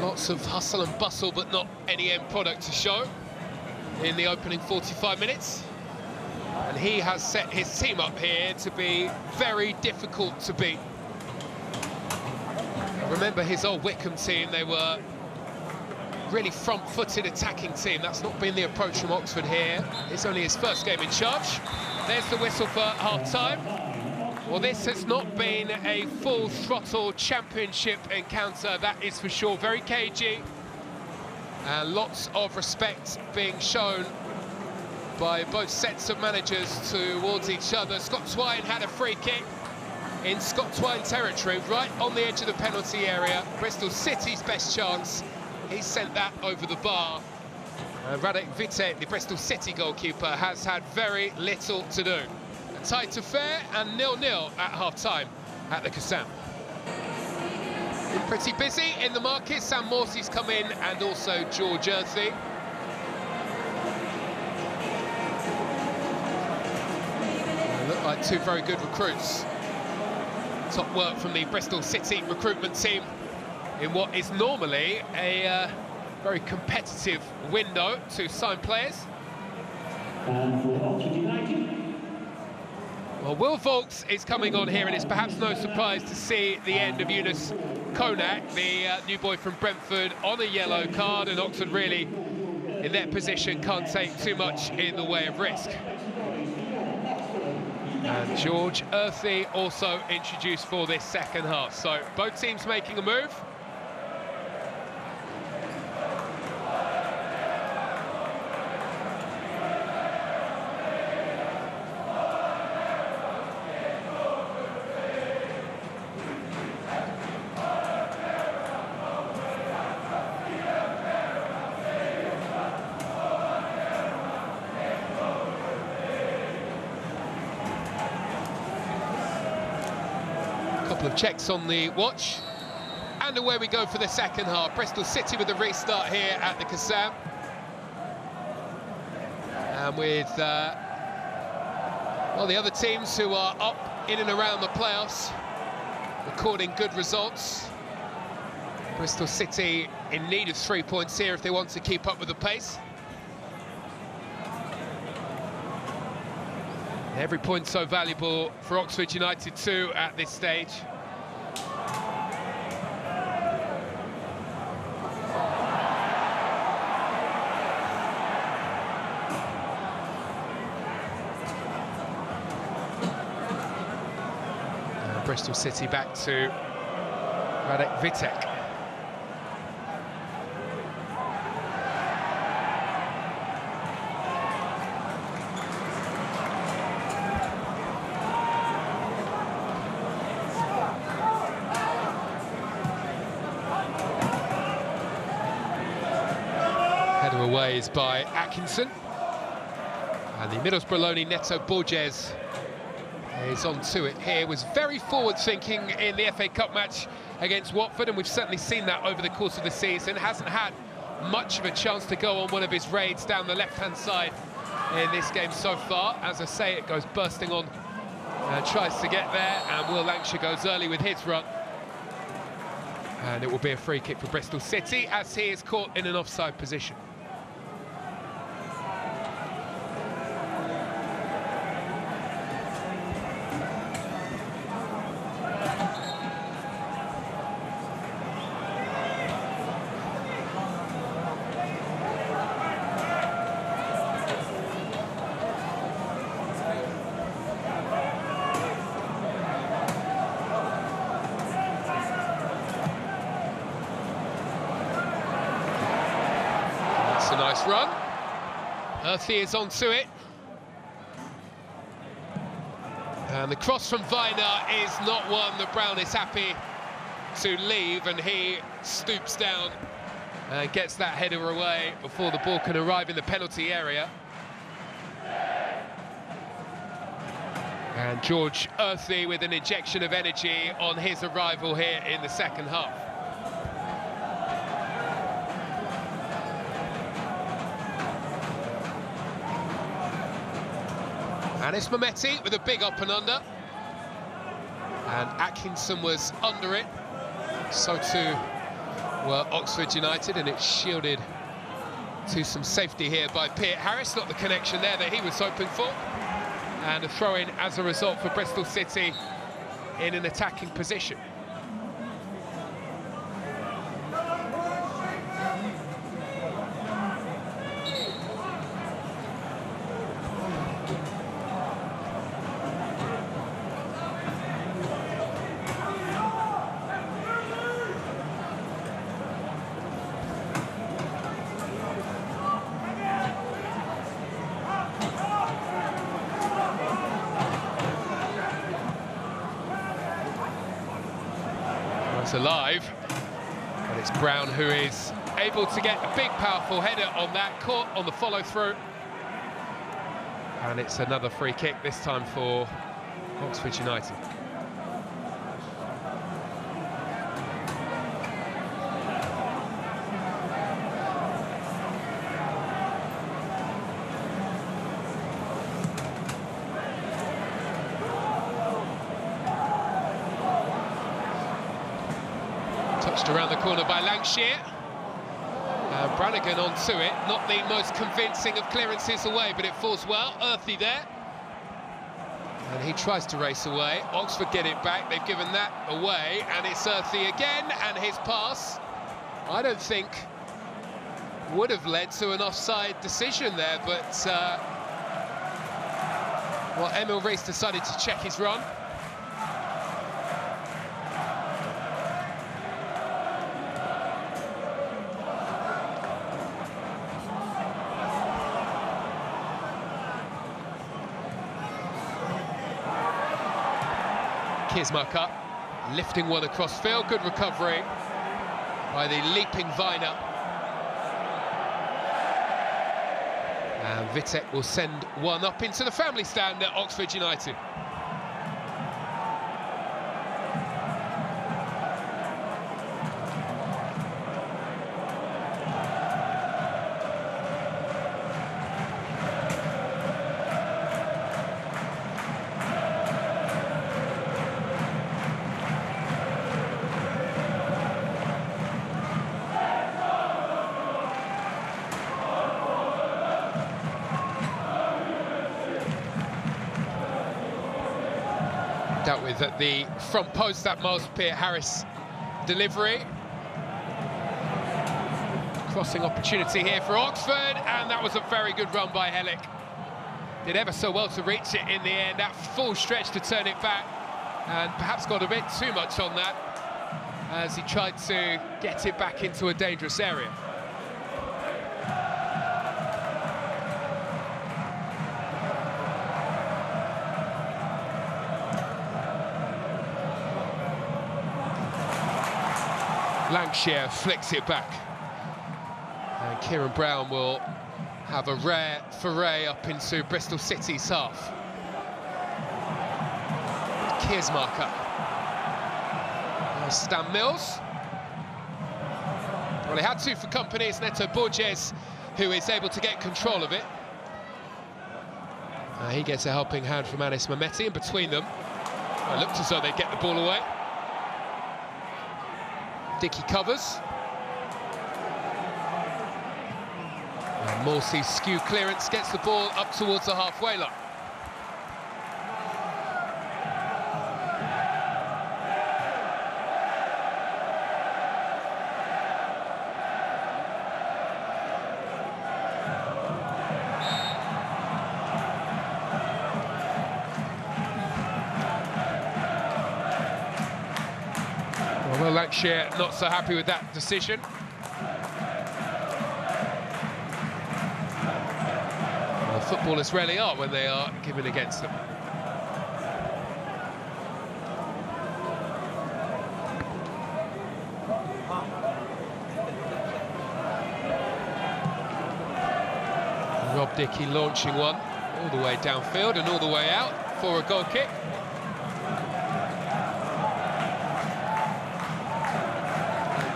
Lots of hustle and bustle, but not any end product to show in the opening 45 minutes. And he has set his team up here to be very difficult to beat. Remember his old Wycombe team, they were really front-footed attacking team. That's not been the approach from Oxford here. It's only his first game in charge. There's the whistle for half-time. Well, this has not been a full-throttle championship encounter, that is for sure. Very cagey. Lots of respect being shown by both sets of managers towards each other. Scott Twine had a free kick in Scott Twine territory, right on the edge of the penalty area. Bristol City's best chance. He sent that over the bar. Radek Vitek, the Bristol City goalkeeper, has had very little to do. A tight affair and 0-0 at half-time at the Kassam. Pretty busy in the market. Sam Morsey's come in and also George Earthy. Look like two very good recruits. Top work from the Bristol City recruitment team in what is normally a very competitive window to sign players. And for Oxford United. Well, Will Vaulks is coming on here, and it's perhaps no surprise to see the end of Yunus Konak, the new boy from Brentford, on a yellow card, and Oxford really, in their position, can't take too much in the way of risk. And George Earthy also introduced for this second half. So both teams making a move. Couple of checks on the watch. And away we go for the second half. Bristol City with the restart here at the Kassam. And with well, the other teams who are up in and around the playoffs recording good results. Bristol City in need of 3 points here if they want to keep up with the pace. Every point so valuable for Oxford United too at this stage. Bristol City back to Radek Vitek. Header away is by Atkinson. And the Middlesbrough Neto Borges is on to it here. Was very forward-thinking in the FA Cup match against Watford, and we've certainly seen that over the course of the season. Hasn't had much of a chance to go on one of his raids down the left-hand side in this game so far. As I say, it goes bursting on, tries to get there, and Will Lancashire goes early with his run. And it will be a free kick for Bristol City as he is caught in an offside position. A nice run. Earthy is onto it. And the cross from Viner is not one that Brown is happy to leave, and he stoops down and gets that header away before the ball can arrive in the penalty area. And George Earthy with an injection of energy on his arrival here in the second half. And it's Mehmeti with a big up and under. And Atkinson was under it. So too were Oxford United, and it's shielded to some safety here by Piet Harris. Not the connection there that he was hoping for. And a throw-in as a result for Bristol City in an attacking position. Alive, and it's Brown who is able to get a big powerful header on that, caught on the follow-through, and it's another free kick, this time for Oxford United. Touched around the corner by Lancashire. Brannigan onto it, not the most convincing of clearances away, but it falls well. Earthy there. And he tries to race away. Oxford get it back, they've given that away, and it's Earthy again, and his pass, I don't think, would have led to an offside decision there, but well, Emil Rees decided to check his run. Kismarka lifting one across field, good recovery by the leaping Viner. And Vitek will send one up into the family stand at Oxford United. Dealt with at the front post, that Miles Peart-Harris delivery. Crossing opportunity here for Oxford, and that was a very good run by Hellick. Did ever so well to reach it in the end, that full stretch to turn it back, and perhaps got a bit too much on that as he tried to get it back into a dangerous area. Lancashire flicks it back, and Kieran Brown will have a rare foray up into Bristol City's half. Kearsmarker. Stan Mills. Well, he had two for company. It's Neto Borges who is able to get control of it. He gets a helping hand from Anis Mehmeti in between them. Well, it looked as though they'd get the ball away. Dickey covers. And Morsey's skew clearance gets the ball up towards the halfway line. Well, Lancashire not so happy with that decision. Well, footballers rarely are when they are given against them. Rob Dickey launching one all the way downfield and all the way out for a goal kick.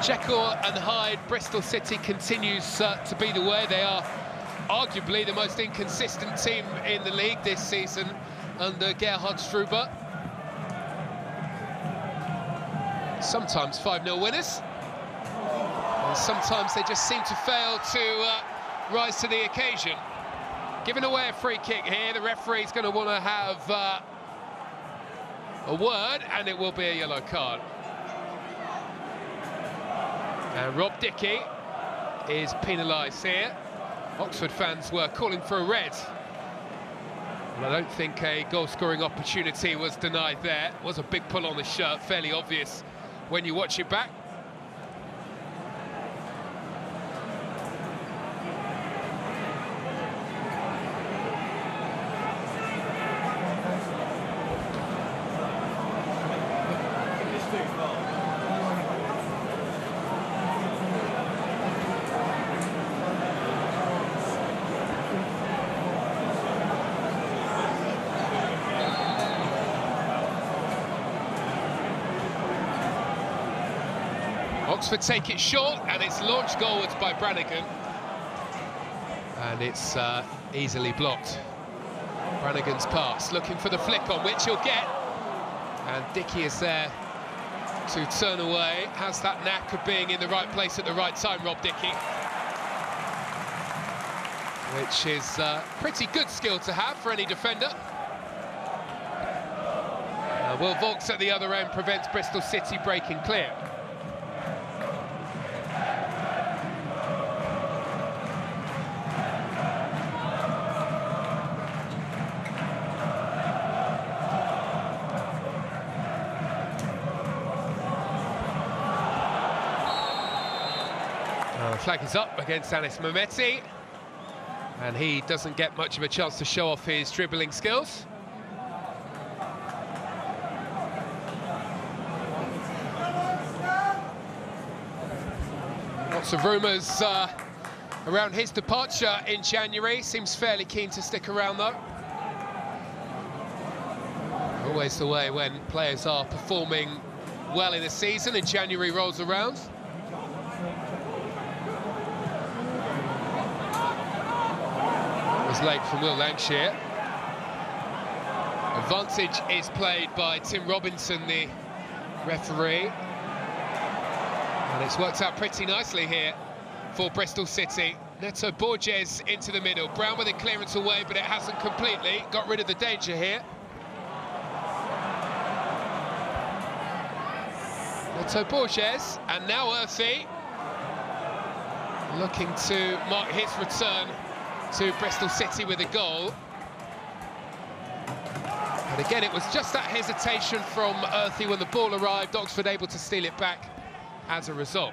Jekyll and Hyde, Bristol City continues to be the way. They are arguably the most inconsistent team in the league this season under Gerhard Struber. Sometimes 5-0 winners, and sometimes they just seem to fail to rise to the occasion. Giving away a free kick here, the referee's going to want to have a word, and it will be a yellow card. And Rob Dickey is penalised here. Oxford fans were calling for a red. And I don't think a goal-scoring opportunity was denied there. It was a big pull on the shirt, fairly obvious when you watch it back. Oxford take it short, and it's launched goalwards by Brannigan. And it's easily blocked. Brannigan's pass, looking for the flick on which he'll get. And Dickey is there to turn away. Has that knack of being in the right place at the right time, Rob Dickey. Which is pretty good skill to have for any defender. Will Vaulks at the other end prevents Bristol City breaking clear. The flag is up against Anis Mehmeti, and he doesn't get much of a chance to show off his dribbling skills. Lots of rumours around his departure in January. Seems fairly keen to stick around, though. Always the way when players are performing well in a season and January rolls around. Late from Will Lancashire. Advantage is played by Tim Robinson, the referee, and it's worked out pretty nicely here for Bristol City. Neto Borges into the middle, Brown with a clearance away, but it hasn't completely got rid of the danger here. Tito Borges, and now Earthy looking to mark his return to Bristol City with a goal. And again, it was just that hesitation from Earthy when the ball arrived. Oxford able to steal it back as a result.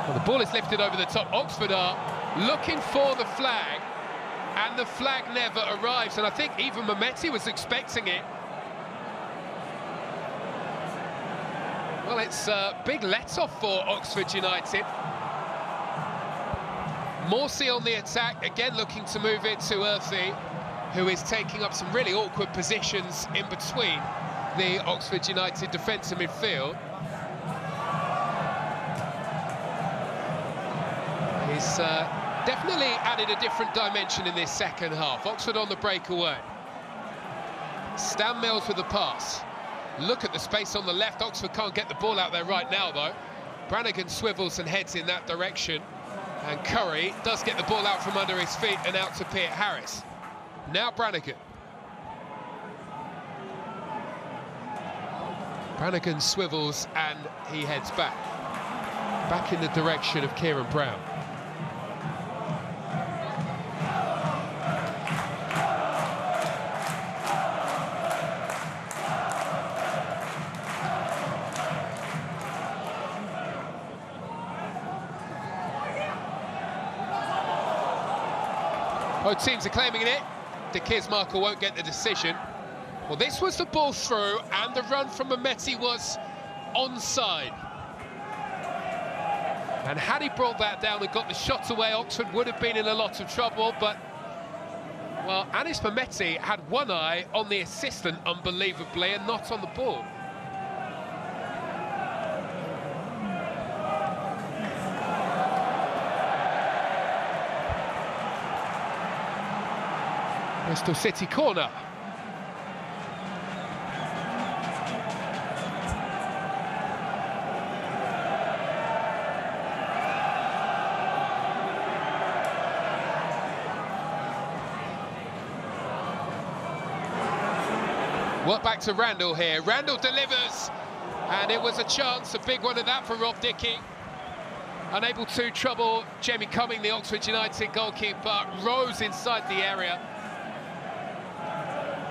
Well, the ball is lifted over the top. Oxford are looking for the flag, and the flag never arrives. And I think even Mehmeti was expecting it. Well, it's a big let-off for Oxford United. Morsey on the attack, again looking to move it to Earthy, who is taking up some really awkward positions in between the Oxford United defence and midfield. He's definitely added a different dimension in this second half. Oxford on the breakaway. Stan Mills with the pass. Look at the space on the left. Oxford can't get the ball out there right now, though. Brannigan swivels and heads in that direction. And Curry does get the ball out from under his feet and out to Peart Harris. Now Brannigan. Brannigan swivels and he heads back. Back in the direction of Kieran Brown. Both teams are claiming it. De Keersmaker won't get the decision. Well, this was the ball through, and the run from Mehmeti was onside. And had he brought that down and got the shot away, Oxford would have been in a lot of trouble. But, well, Anis Mehmeti had one eye on the assistant, unbelievably, and not on the ball. Bristol City corner. Work back to Randall here. Randall delivers, and it was a chance, a big one of that for Rob Dickie. Unable to trouble Jamie Cumming, the Oxford United goalkeeper, rose inside the area.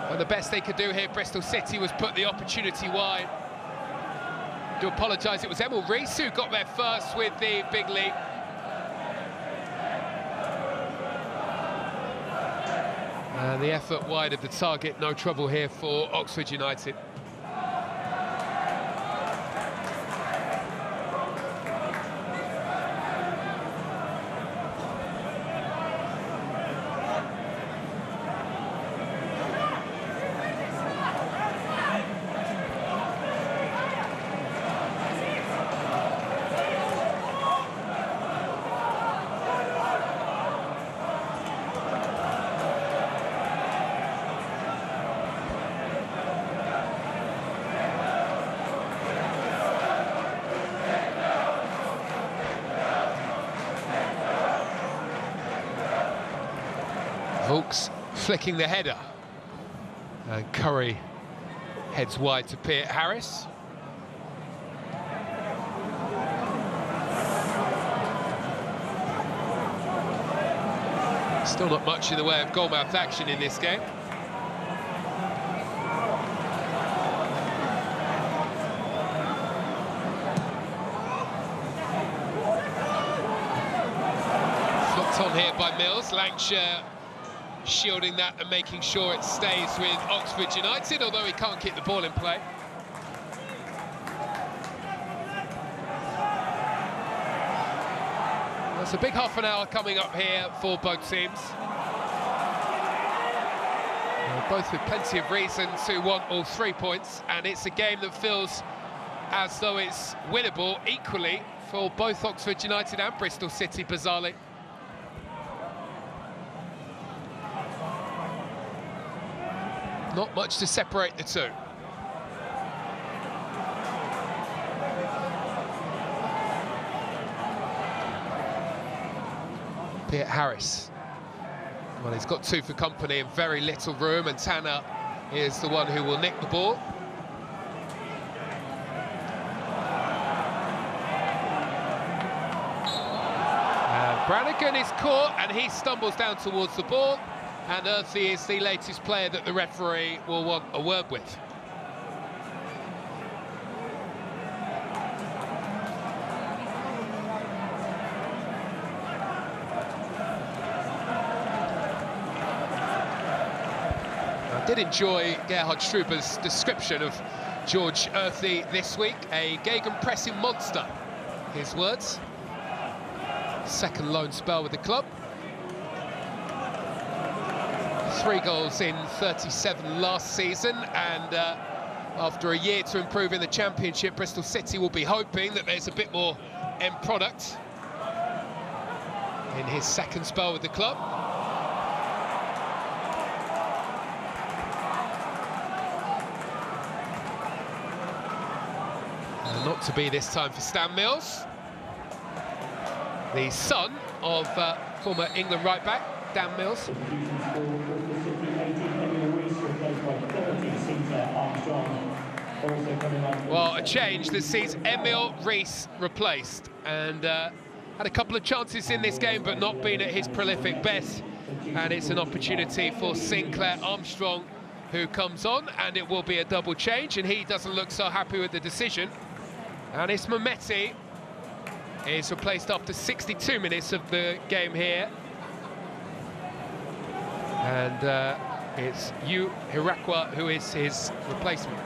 And the best they could do here, Bristol City, was put the opportunity wide. Do apologise, it was Emil Rees who got there first with the big leap. And the effort wide of the target, no trouble here for Oxford United. Vokes flicking the header, and Curry heads wide to Peart Harris. Still not much in the way of goalmouth action in this game. Flicked on here by Mills. Lancashire shielding that and making sure it stays with Oxford United, although he can't keep the ball in play. That's a big half an hour coming up here for both teams. Both with plenty of reason to want all 3 points, and it's a game that feels as though it's winnable equally for both Oxford United and Bristol City, bizarrely. Not much to separate the two. Piet Harris. Well, he's got two for company and very little room, and Tanner is the one who will nick the ball. Brannigan is caught and he stumbles down towards the ball, and Earthy is the latest player that the referee will want a word with. I did enjoy Gerhard Struber's description of George Earthy this week, a gegenpressing monster, his words. Second loan spell with the club. 3 goals in 37 last season, and after a year to improve in the Championship, Bristol City will be hoping that there's a bit more end product in his second spell with the club. And not to be this time for Stan Mills, the son of former England right-back, Dan Mills. Well, a change that sees Emil Rees replaced, and had a couple of chances in this game, but not been at his prolific best. And it's an opportunity for Sinclair Armstrong, who comes on, and it will be a double change, and he doesn't look so happy with the decision. And it's Mehmeti is replaced after 62 minutes of the game here. And it's Yu Hirakwa who is his replacement.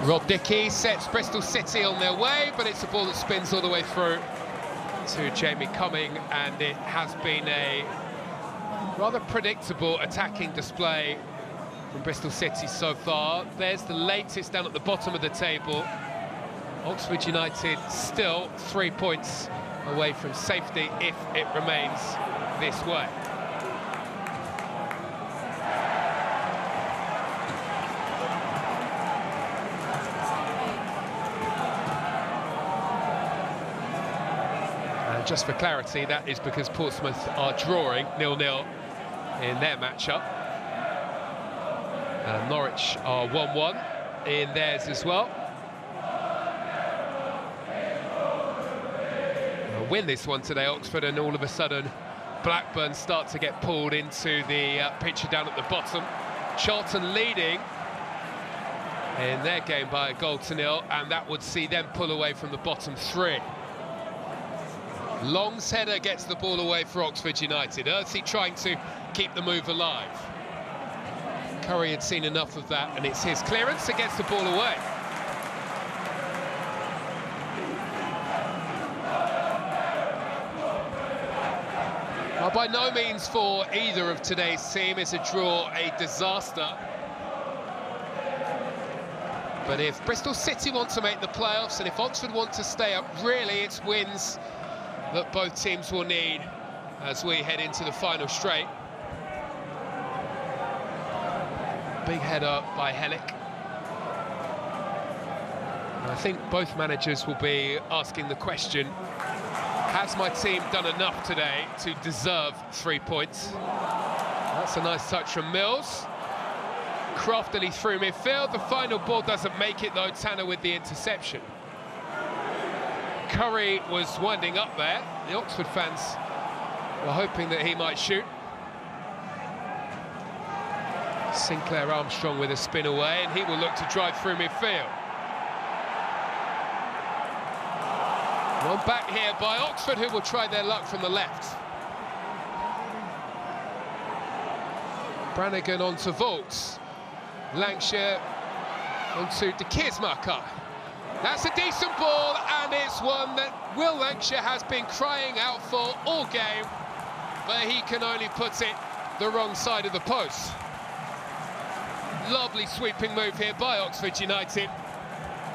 Rob Dickey sets Bristol City on their way, but it's a ball that spins all the way through to Jamie Cumming, and it has been a rather predictable attacking display from Bristol City so far. There's the latest down at the bottom of the table. Oxford United still 3 points away from safety if it remains this way. Just for clarity, that is because Portsmouth are drawing 0-0 in their matchup. Norwich are 1-1 in theirs as well. They'll win this one today, Oxford, and all of a sudden Blackburn start to get pulled into the picture down at the bottom. Charlton leading in their game by 1-0, and that would see them pull away from the bottom 3. Long's header gets the ball away for Oxford United. Earthy trying to keep the move alive. Curry had seen enough of that, and it's his clearance that gets the ball away. Well, by no means for either of today's team is a draw a disaster. But if Bristol City want to make the playoffs, and if Oxford want to stay up, really it's wins that both teams will need as we head into the final straight. Big header by Helic. I think both managers will be asking the question, has my team done enough today to deserve 3 points? That's a nice touch from Mills. Craftily through midfield. The final ball doesn't make it though, Tanner with the interception. Curry was winding up there. The Oxford fans were hoping that he might shoot. Sinclair Armstrong with a spin away, and he will look to drive through midfield. One back here by Oxford, who will try their luck from the left. Brannigan onto Volks. Lancashire onto De Keersmaker. That's a decent ball, and it's one that Will Lancashire has been crying out for all game, but he can only put it the wrong side of the post. Lovely sweeping move here by Oxford United.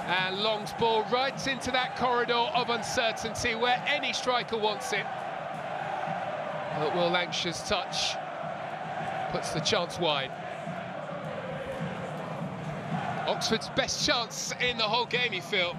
And Long's ball right into that corridor of uncertainty where any striker wants it. But Will Lancashire's touch puts the chance wide. Oxford's best chance in the whole game, you feel.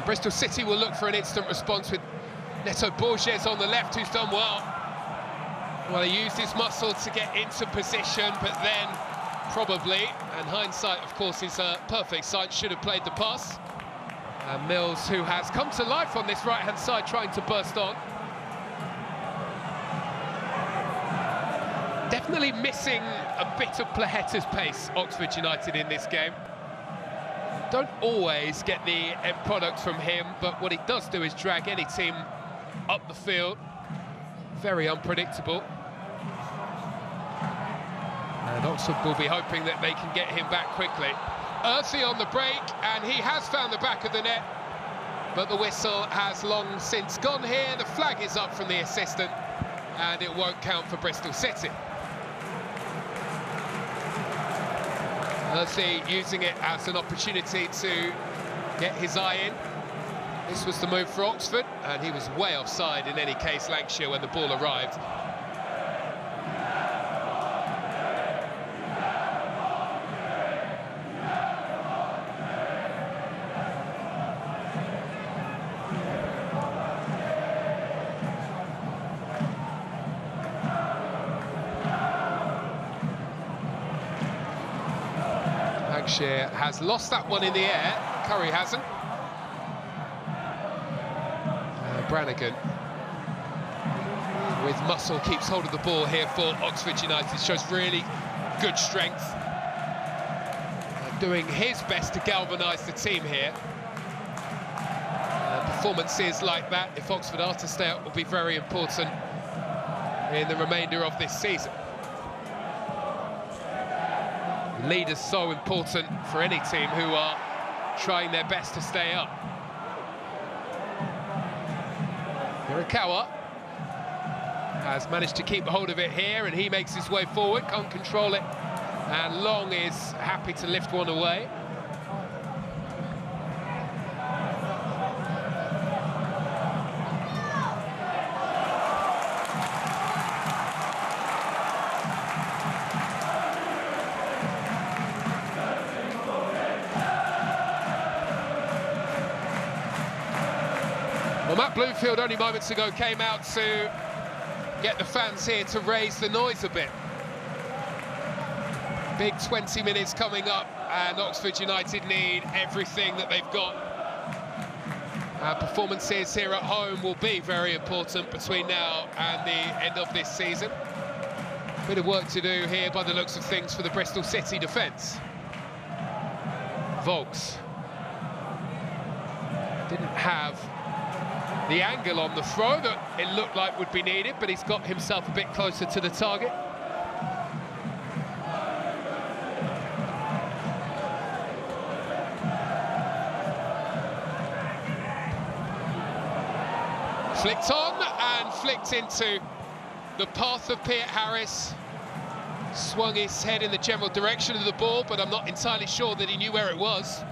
Bristol City will look for an instant response with Neto Borges on the left, who's done well. Well, he used his muscle to get into position, but then probably, and hindsight, of course, is a perfect sight, should have played the pass. And Mills, who has come to life on this right-hand side, trying to burst on. Definitely missing a bit of Plahetta's pace, Oxford United, in this game. Don't always get the end product from him, but what he does do is drag any team up the field. Very unpredictable. And Oxford will be hoping that they can get him back quickly. Earthy on the break, and he has found the back of the net, but the whistle has long since gone here. The flag is up from the assistant, and it won't count for Bristol City. Earthy using it as an opportunity to get his eye in. This was the move for Oxford, and he was way offside in any case, Lancashire, when the ball arrived. Lancashire has lost that one in the air. Curry hasn't. Brannigan with muscle keeps hold of the ball here for Oxford United. Shows really good strength. Doing his best to galvanise the team here. Performances like that, if Oxford are to stay up, will be very important in the remainder of this season. Lead is so important for any team who are trying their best to stay up. Hirakawa has managed to keep hold of it here, and he makes his way forward, can't control it, and Long is happy to lift one away. Well, Matt Bloomfield only moments ago came out to get the fans here to raise the noise a bit. Big 20 minutes coming up, and Oxford United need everything that they've got. Performances here at home will be very important between now and the end of this season. Bit of work to do here by the looks of things for the Bristol City defence. Volks didn't have the angle on the throw that it looked like would be needed, but he's got himself a bit closer to the target. Flicked on and flicked into the path of Piet Harris. Swung his head in the general direction of the ball, but I'm not entirely sure that he knew where it was.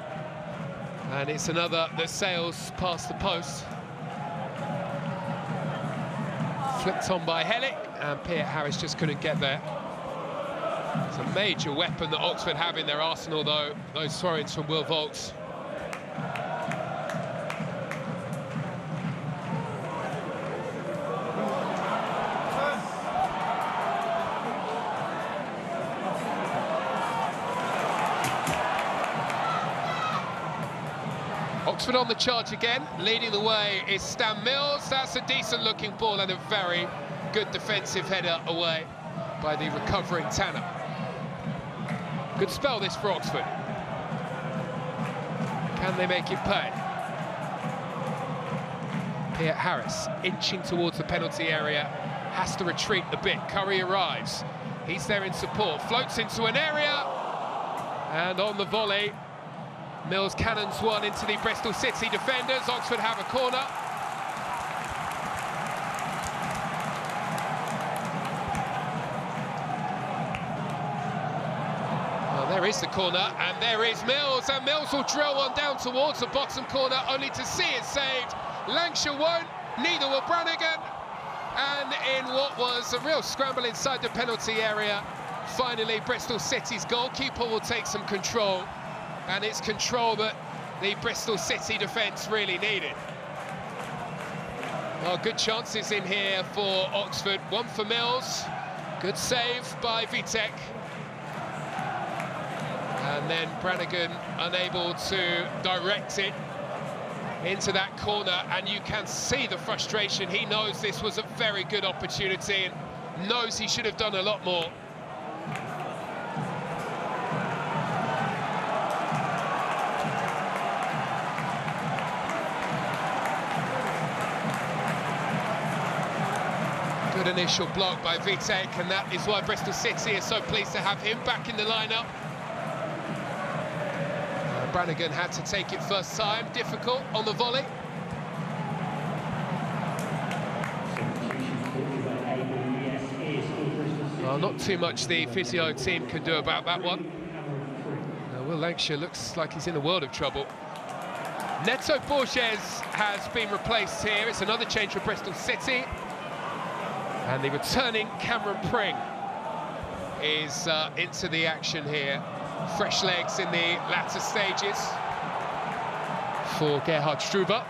And it's another that sails past the post. Flicked on by Hellick, and Pierre Harris just couldn't get there. It's a major weapon that Oxford have in their arsenal, though, those throw-ins from Will Vaulks. Oxford on the charge again, leading the way is Stan Mills. That's a decent-looking ball and a very good defensive header away by the recovering Tanner. Good spell this for Oxford. Can they make it pay? Pierre Harris inching towards the penalty area, has to retreat a bit. Curry arrives. He's there in support, floats into an area, and on the volley, Mills cannons one into the Bristol City defenders. Oxford have a corner. Well, there is the corner, and there is Mills, and Mills will drill one down towards the bottom corner, only to see it saved. Lancashire won't, neither will Brannigan. And in what was a real scramble inside the penalty area, finally Bristol City's goalkeeper will take some control. And it's control that the Bristol City defence really needed. Well, good chances in here for Oxford. One for Mills. Good save by Vitek. And then Brannigan unable to direct it into that corner. And you can see the frustration. He knows this was a very good opportunity and knows he should have done a lot more. Good initial block by Vitek, and that is why Bristol City is so pleased to have him back in the lineup. Brannigan had to take it first time, difficult on the volley. Well, not too much the physio team can do about that one. Will Lancashire looks like he's in a world of trouble. Neto Borges has been replaced here. It's another change for Bristol City. And the returning Cameron Pring is into the action here. Fresh legs in the latter stages for Gerhard Struber.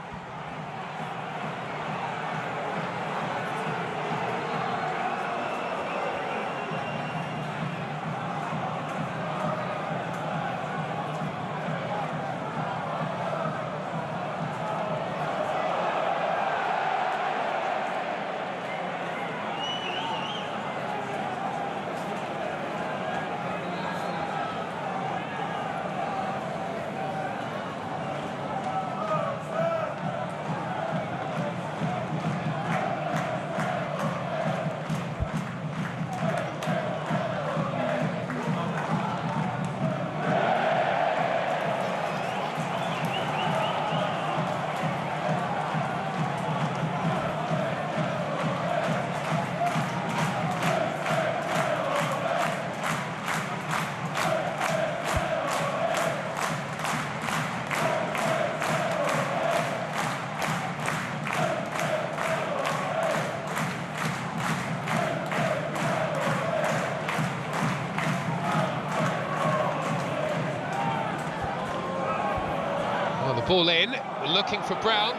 Ball in, looking for Brown.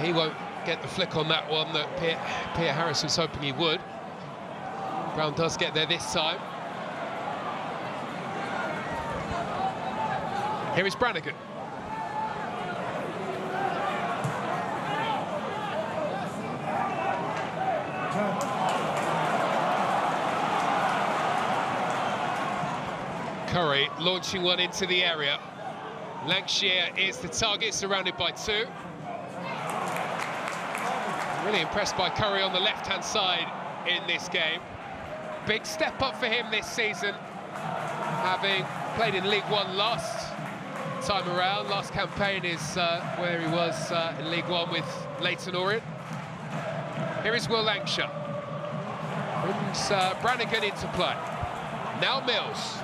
He won't get the flick on that one that Pierre Harris was hoping he would. Brown does get there this time. Here is Brannigan. Curry launching one into the area. Lancashire is the target, surrounded by two. Really impressed by Curry on the left-hand side in this game. Big step up for him this season, having played in League One last time around. Last campaign is where he was in League One with Leyton Orient. Here is Will Lancashire. Brings Brannigan into play. Now Mills.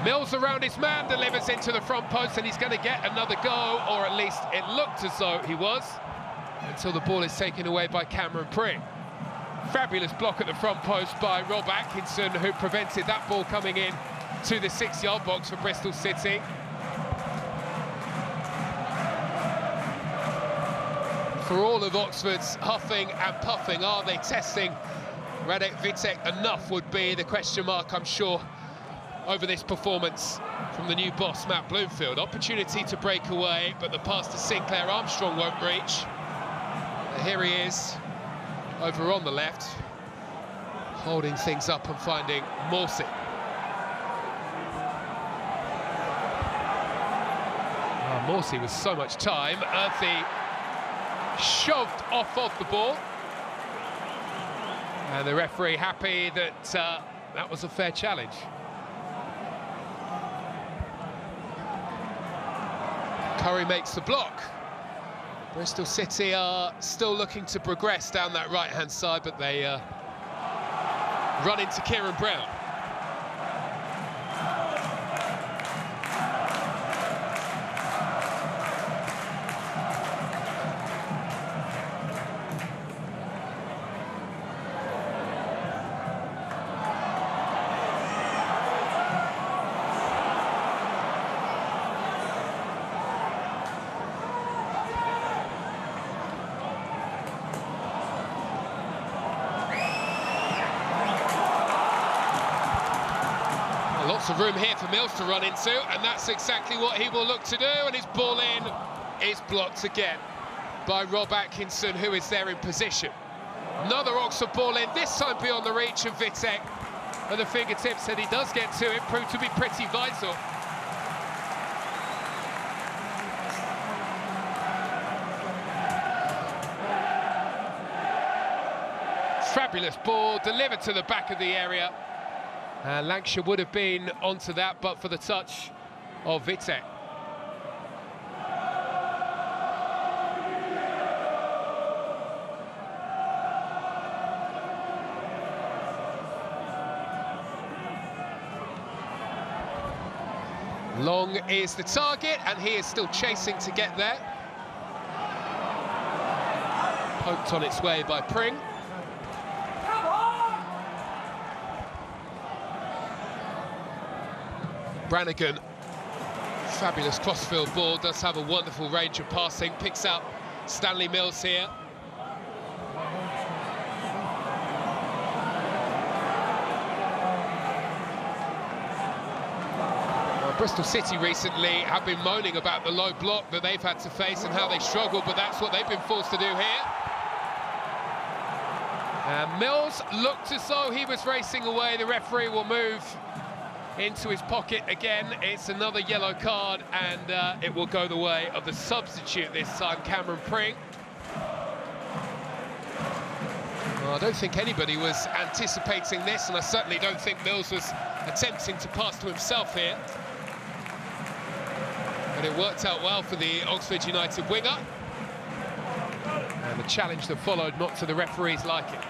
Mills around his man, delivers into the front post, and he's going to get another go, or at least it looked as though he was, until the ball is taken away by Cameron Pring. Fabulous block at the front post by Rob Atkinson, who prevented that ball coming in to the 6-yard box for Bristol City. For all of Oxford's huffing and puffing, are they testing Radek Vitek enough would be the question mark, I'm sure, over this performance from the new boss, Matt Bloomfield. Opportunity to break away, but the pass to Sinclair Armstrong won't reach. And here he is, over on the left, holding things up and finding Morsey. Oh, Morsey with so much time. Earthy shoved off of the ball. And the referee happy that that was a fair challenge. Curry makes the block. Bristol City are still looking to progress down that right-hand side, but they run into Kieran Brown. Lots of room here for Mills to run into, and that's exactly what he will look to do, and his ball in is blocked again by Rob Atkinson, who is there in position. Another Oxford ball in, this time beyond the reach of Vitek, and the fingertips that he does get to it proved to be pretty vital. Fabulous ball, delivered to the back of the area. Lancashire would have been onto that, but for the touch of Vitek. Long is the target, and he is still chasing to get there. Poked on its way by Pring. Brannigan, fabulous crossfield ball, does have a wonderful range of passing, picks out Stanley Mills here. Well, Bristol City recently have been moaning about the low block that they've had to face and how they struggle, but that's what they've been forced to do here. And Mills looked as though he was racing away. The referee will move into his pocket again. It's another yellow card, and it will go the way of the substitute this time, Cameron Pring. Well, I don't think anybody was anticipating this, and I certainly don't think Mills was attempting to pass to himself here. But it worked out well for the Oxford United winger. And the challenge that followed, not to the referee's liking.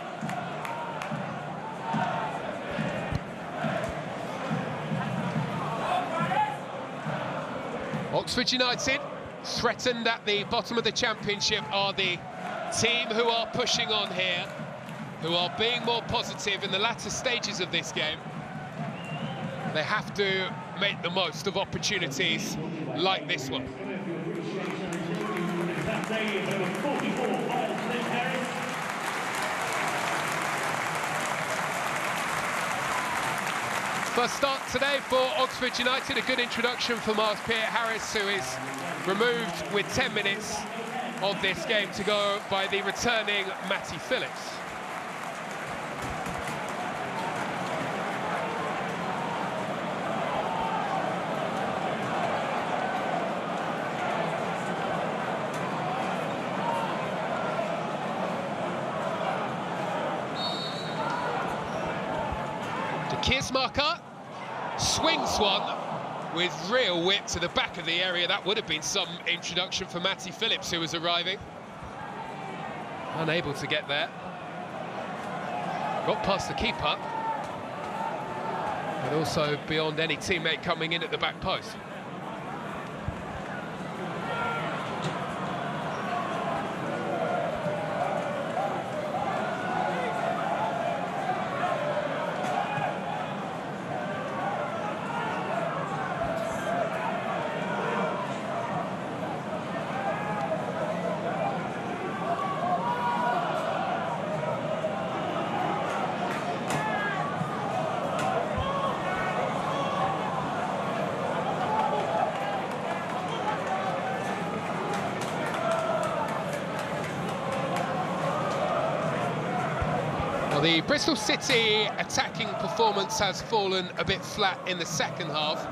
Oxford United, threatened at the bottom of the Championship, are the team who are pushing on here, who are being more positive in the latter stages of this game. They have to make the most of opportunities like this one. First start today for Oxford United, a good introduction for Miles Peart-Harris, who is removed with 10 minutes of this game to go by the returning Matty Phillips. De Keersmaker swings one with real whip to the back of the area. That would have been some introduction for Matty Phillips, who was arriving. Unable to get there. Got past the keeper. and also beyond any teammate coming in at the back post. The Bristol City attacking performance has fallen a bit flat in the second half.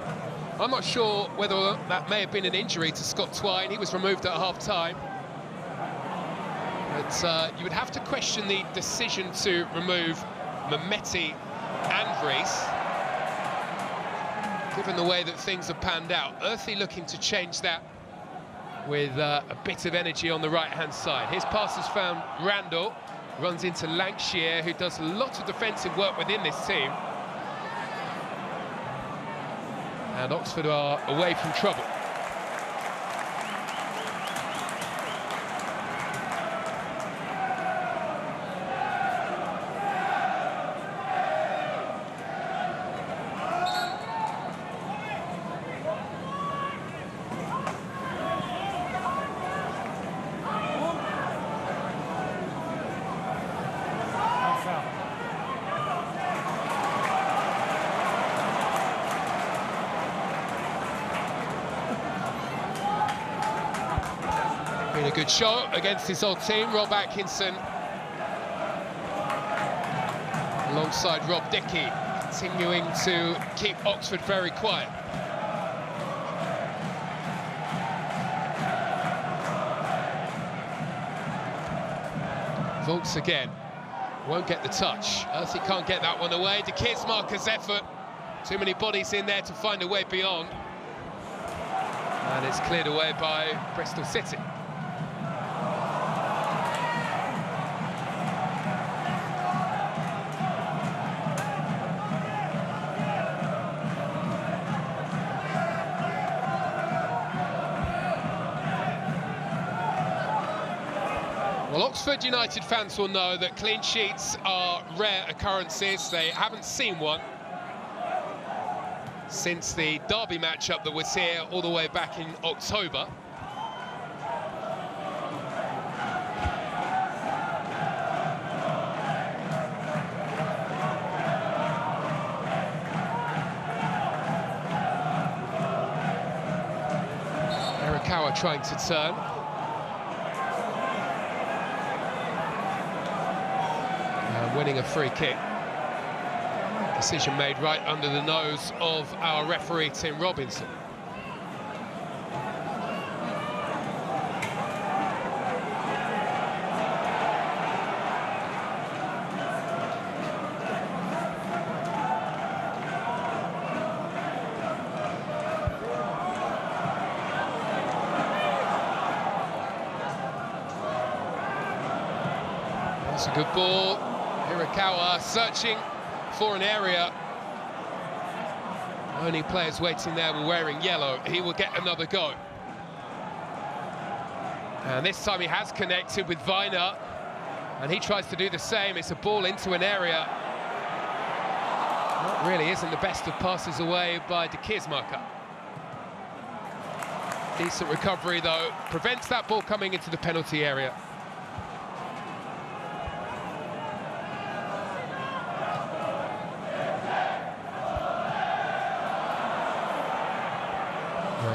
I'm not sure whether that may have been an injury to Scott Twine. He was removed at half-time. But you would have to question the decision to remove Mehmeti and Vries, given the way that things have panned out. Earthy looking to change that with a bit of energy on the right-hand side. His pass has found Randall. Runs into Lancashire, who does a lot of defensive work within this team. And Oxford are away from trouble. Been a good show against his old team. Rob Atkinson alongside Rob Dickey, continuing to keep Oxford very quiet. Volks again, won't get the touch. Earthy can't get that one away. De Keersmaker's effort, too many bodies in there to find a way beyond. And it's cleared away by Bristol City. Well, Oxford United fans will know that clean sheets are rare occurrences. They haven't seen one since the derby matchup that was here all the way back in October. Erikawa trying to turn. Winning a free kick. Decision made right under the nose of our referee, Tim Robinson. That's a good ball. Erikawa searching for an area. Only players waiting there were wearing yellow. He will get another go. And this time he has connected with Viner, and he tries to do the same. It's a ball into an area. That really isn't the best of passes away by De Keersmaker. Decent recovery, though. Prevents that ball coming into the penalty area.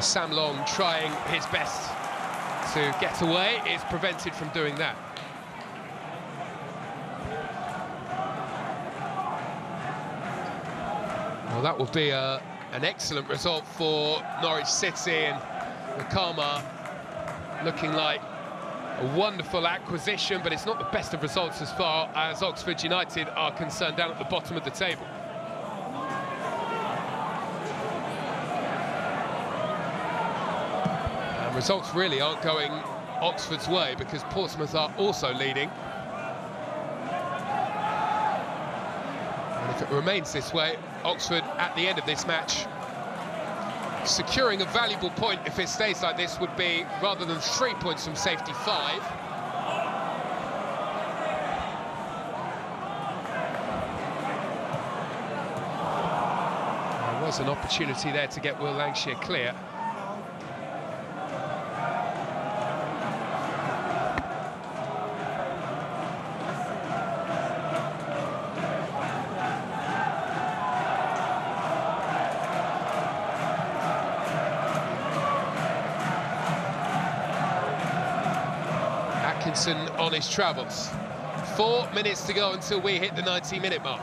Sam Long trying his best to get away, is prevented from doing that. Well, that will be an excellent result for Norwich City, and Nakama looking like a wonderful acquisition, but it's not the best of results as far as Oxford United are concerned down at the bottom of the table. Results really aren't going Oxford's way, because Portsmouth are also leading. And if If it remains this way, Oxford at the end of this match securing a valuable point, if it stays like this, would be, rather than 3 points from safety, 5. There was an opportunity there to get Will Langshire clear. Atkinson on his travels. 4 minutes to go until we hit the 90-minute mark.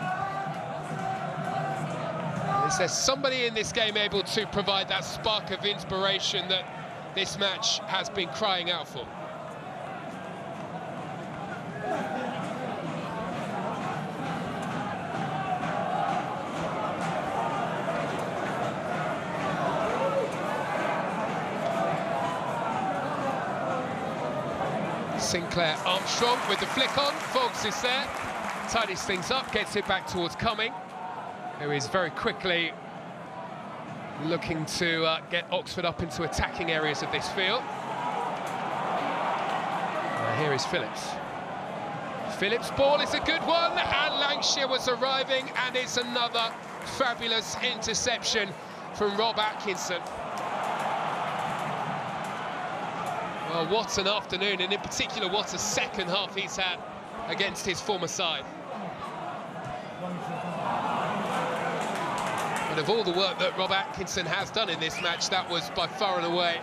Is there somebody in this game able to provide that spark of inspiration that this match has been crying out for? Sinclair Armstrong with the flick on, Fogs is there, tidies things up, gets it back towards Cumming, who is very quickly looking to get Oxford up into attacking areas of this field. Here is Phillips. Phillips' ball is a good one, and Langshire was arriving, and it's another fabulous interception from Rob Atkinson. Well, what an afternoon, and in particular, what a second half he's had against his former side. But of all the work that Rob Atkinson has done in this match, that was by far and away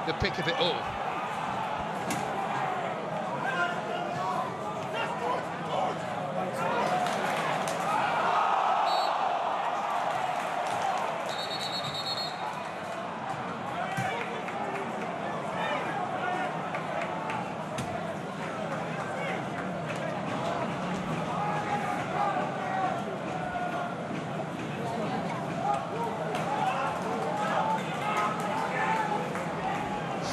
the pick of it all.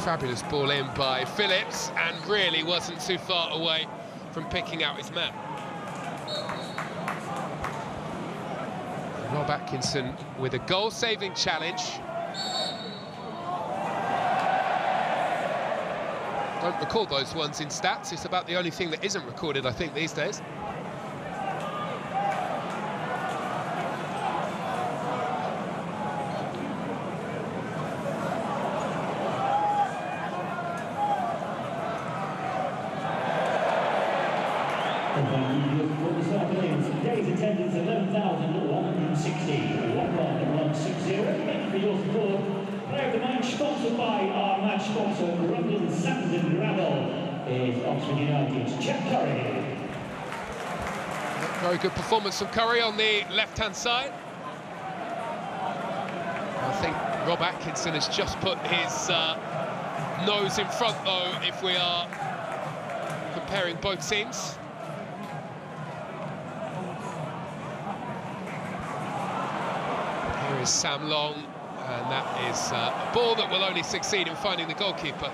Fabulous ball in by Phillips, and really wasn't too far away from picking out his man. Rob Atkinson with a goal-saving challenge. Don't record those ones in stats, it's about the only thing that isn't recorded, I think, these days. Today's attendance 11,160. 160. For your support. Player of the match, sponsored by our match sponsor, Grundon Sand and Gravel, is Oxford United's Chet Curry. Very good performance from Curry on the left-hand side. I think Rob Atkinson has just put his nose in front, though, if we are comparing both teams. Here is Sam Long, and that is a ball that will only succeed in finding the goalkeeper.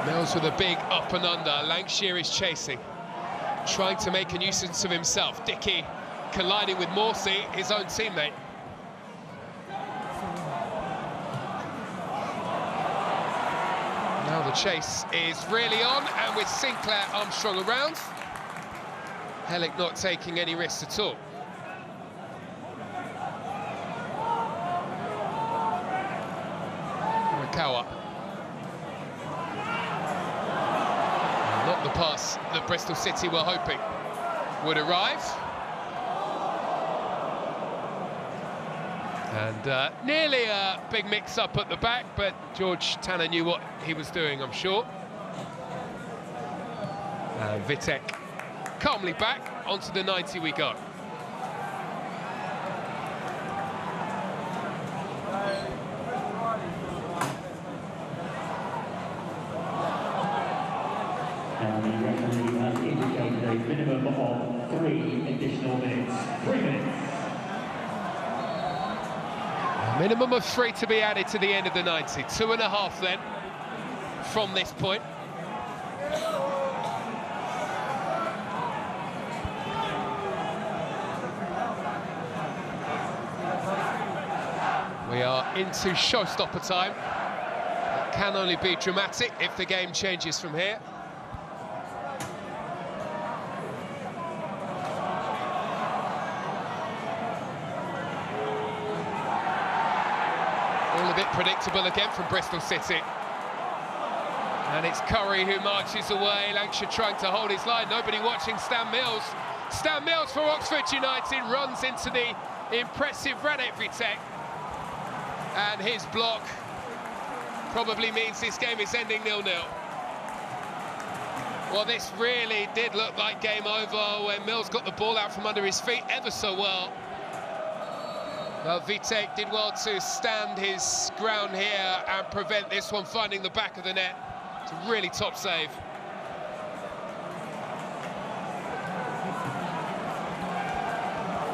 Mills with a big up and under. Langshire is chasing, trying to make a nuisance of himself. Dickey colliding with Morsey, his own teammate. Now the chase is really on, and with Sinclair Armstrong around, Hellick not taking any risks at all. Rakawa. Not the pass that Bristol City were hoping would arrive. And nearly a big mix-up at the back, but George Tanner knew what he was doing, I'm sure. Vitek calmly back, onto the 90 we go. And the referee has indicated a minimum of 3 additional Minimum of 3 to be added to the end of the 90. 2.5 then, from this point. We are into showstopper time. It can only be dramatic if the game changes from here. All a bit predictable again from Bristol City. And it's Curry who marches away. Lancashire trying to hold his line. Nobody watching Stan Mills. Stan Mills for Oxford United runs into the impressive Radek Vitek. And his block probably means this game is ending 0-0. Well, this really did look like game over when Mills got the ball out from under his feet ever so well. Well, Vitek did well to stand his ground here and prevent this one finding the back of the net. It's a really top save.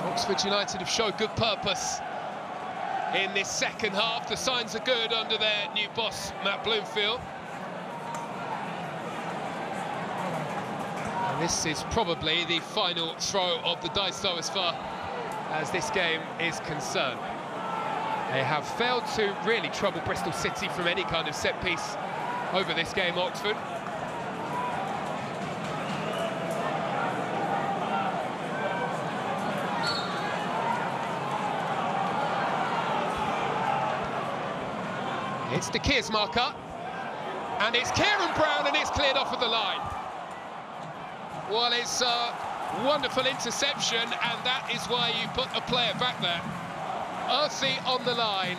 Oxford United have showed good purpose in this second half. The signs are good under their new boss, Matt Bloomfield. And this is probably the final throw of the dice, though, as far as this game is concerned. They have failed to really trouble Bristol City from any kind of set piece over this game, Oxford. It's De Keer's marker, and it's Kieran Brown, and it's cleared off of the line. Well, it's a wonderful interception, and that is why you put a player back there. Earthy on the line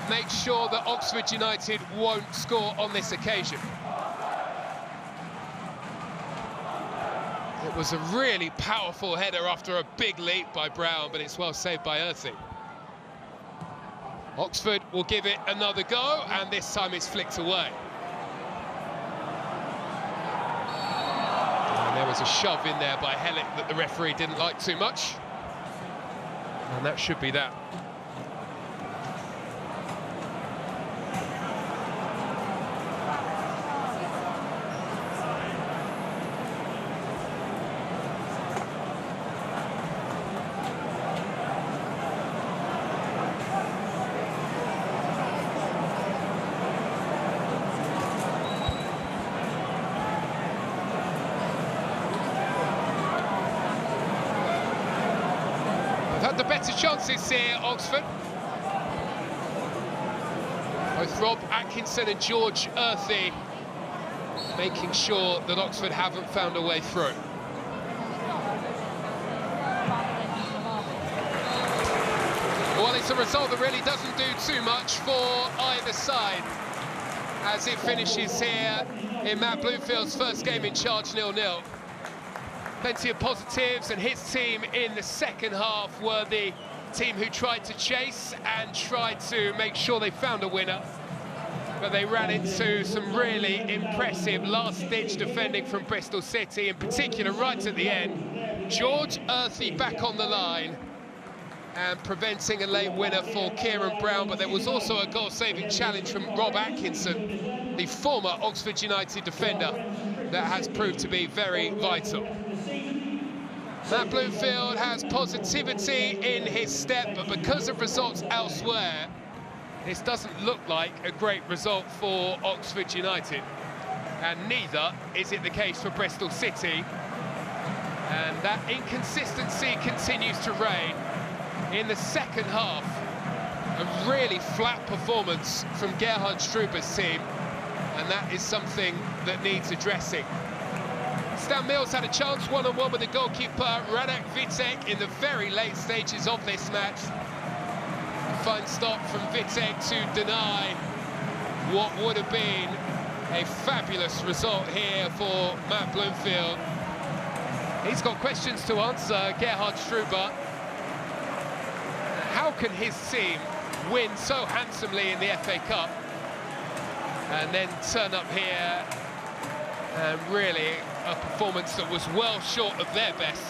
makes sure that Oxford United won't score on this occasion. It was a really powerful header after a big leap by Brown, but it's well saved by Earthy. Oxford will give it another go, and this time it's flicked away. And there was a shove in there by Hellick that the referee didn't like too much. And that should be that. Had the better chances here, Oxford. Both Rob Atkinson and George Earthy making sure that Oxford haven't found a way through. Well, it's a result that really doesn't do too much for either side as it finishes here in Matt Bloomfield's first game in charge, 0-0. Plenty of positives, and his team in the second half were the team who tried to chase and tried to make sure they found a winner. But they ran into some really impressive last-ditch defending from Bristol City, in particular right at the end. George Earthy back on the line and preventing a late winner for Kieran Brown, but there was also a goal-saving challenge from Rob Atkinson, the former Oxford United defender, that has proved to be very vital. Matt Bloomfield has positivity in his step, but because of results elsewhere, this doesn't look like a great result for Oxford United. And neither is it the case for Bristol City. And that inconsistency continues to reign. In the second half, a really flat performance from Gerhard Struber's team, and that is something that needs addressing. Stan Mills had a chance one-on-one with the goalkeeper Radek Vitek in the very late stages of this match. A fine stop from Vitek to deny what would have been a fabulous result here for Matt Bloomfield. He's got questions to answer, Gerhard Struber. How can his team win so handsomely in the FA Cup and then turn up here and really a performance that was well short of their best?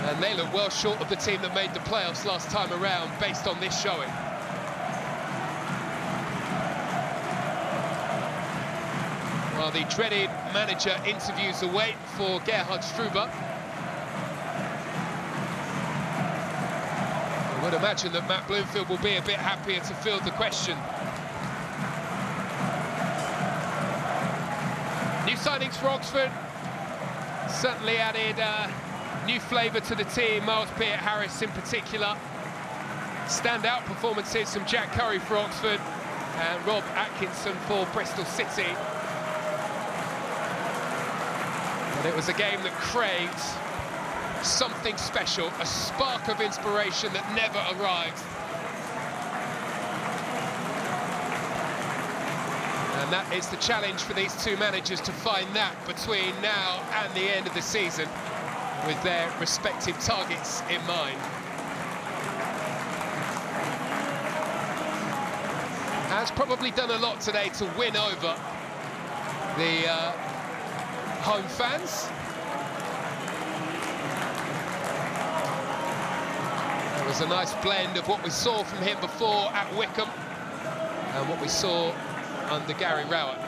And they look well short of the team that made the playoffs last time around, based on this showing. Well, the dreaded manager interviews await for Gerhard Struber. I would imagine that Matt Bloomfield will be a bit happier to field the question. New signings for Oxford. Certainly added new flavour to the team, Miles Peart-Harris in particular. Standout performances from Jack Curry for Oxford and Rob Atkinson for Bristol City. But it was a game that craved something special, a spark of inspiration that never arrived. And that is the challenge for these two managers, to find that between now and the end of the season, with their respective targets in mind. Has probably done a lot today to win over the home fans. There was a nice blend of what we saw from him before at Wycombe and what we saw under Gary Rowett.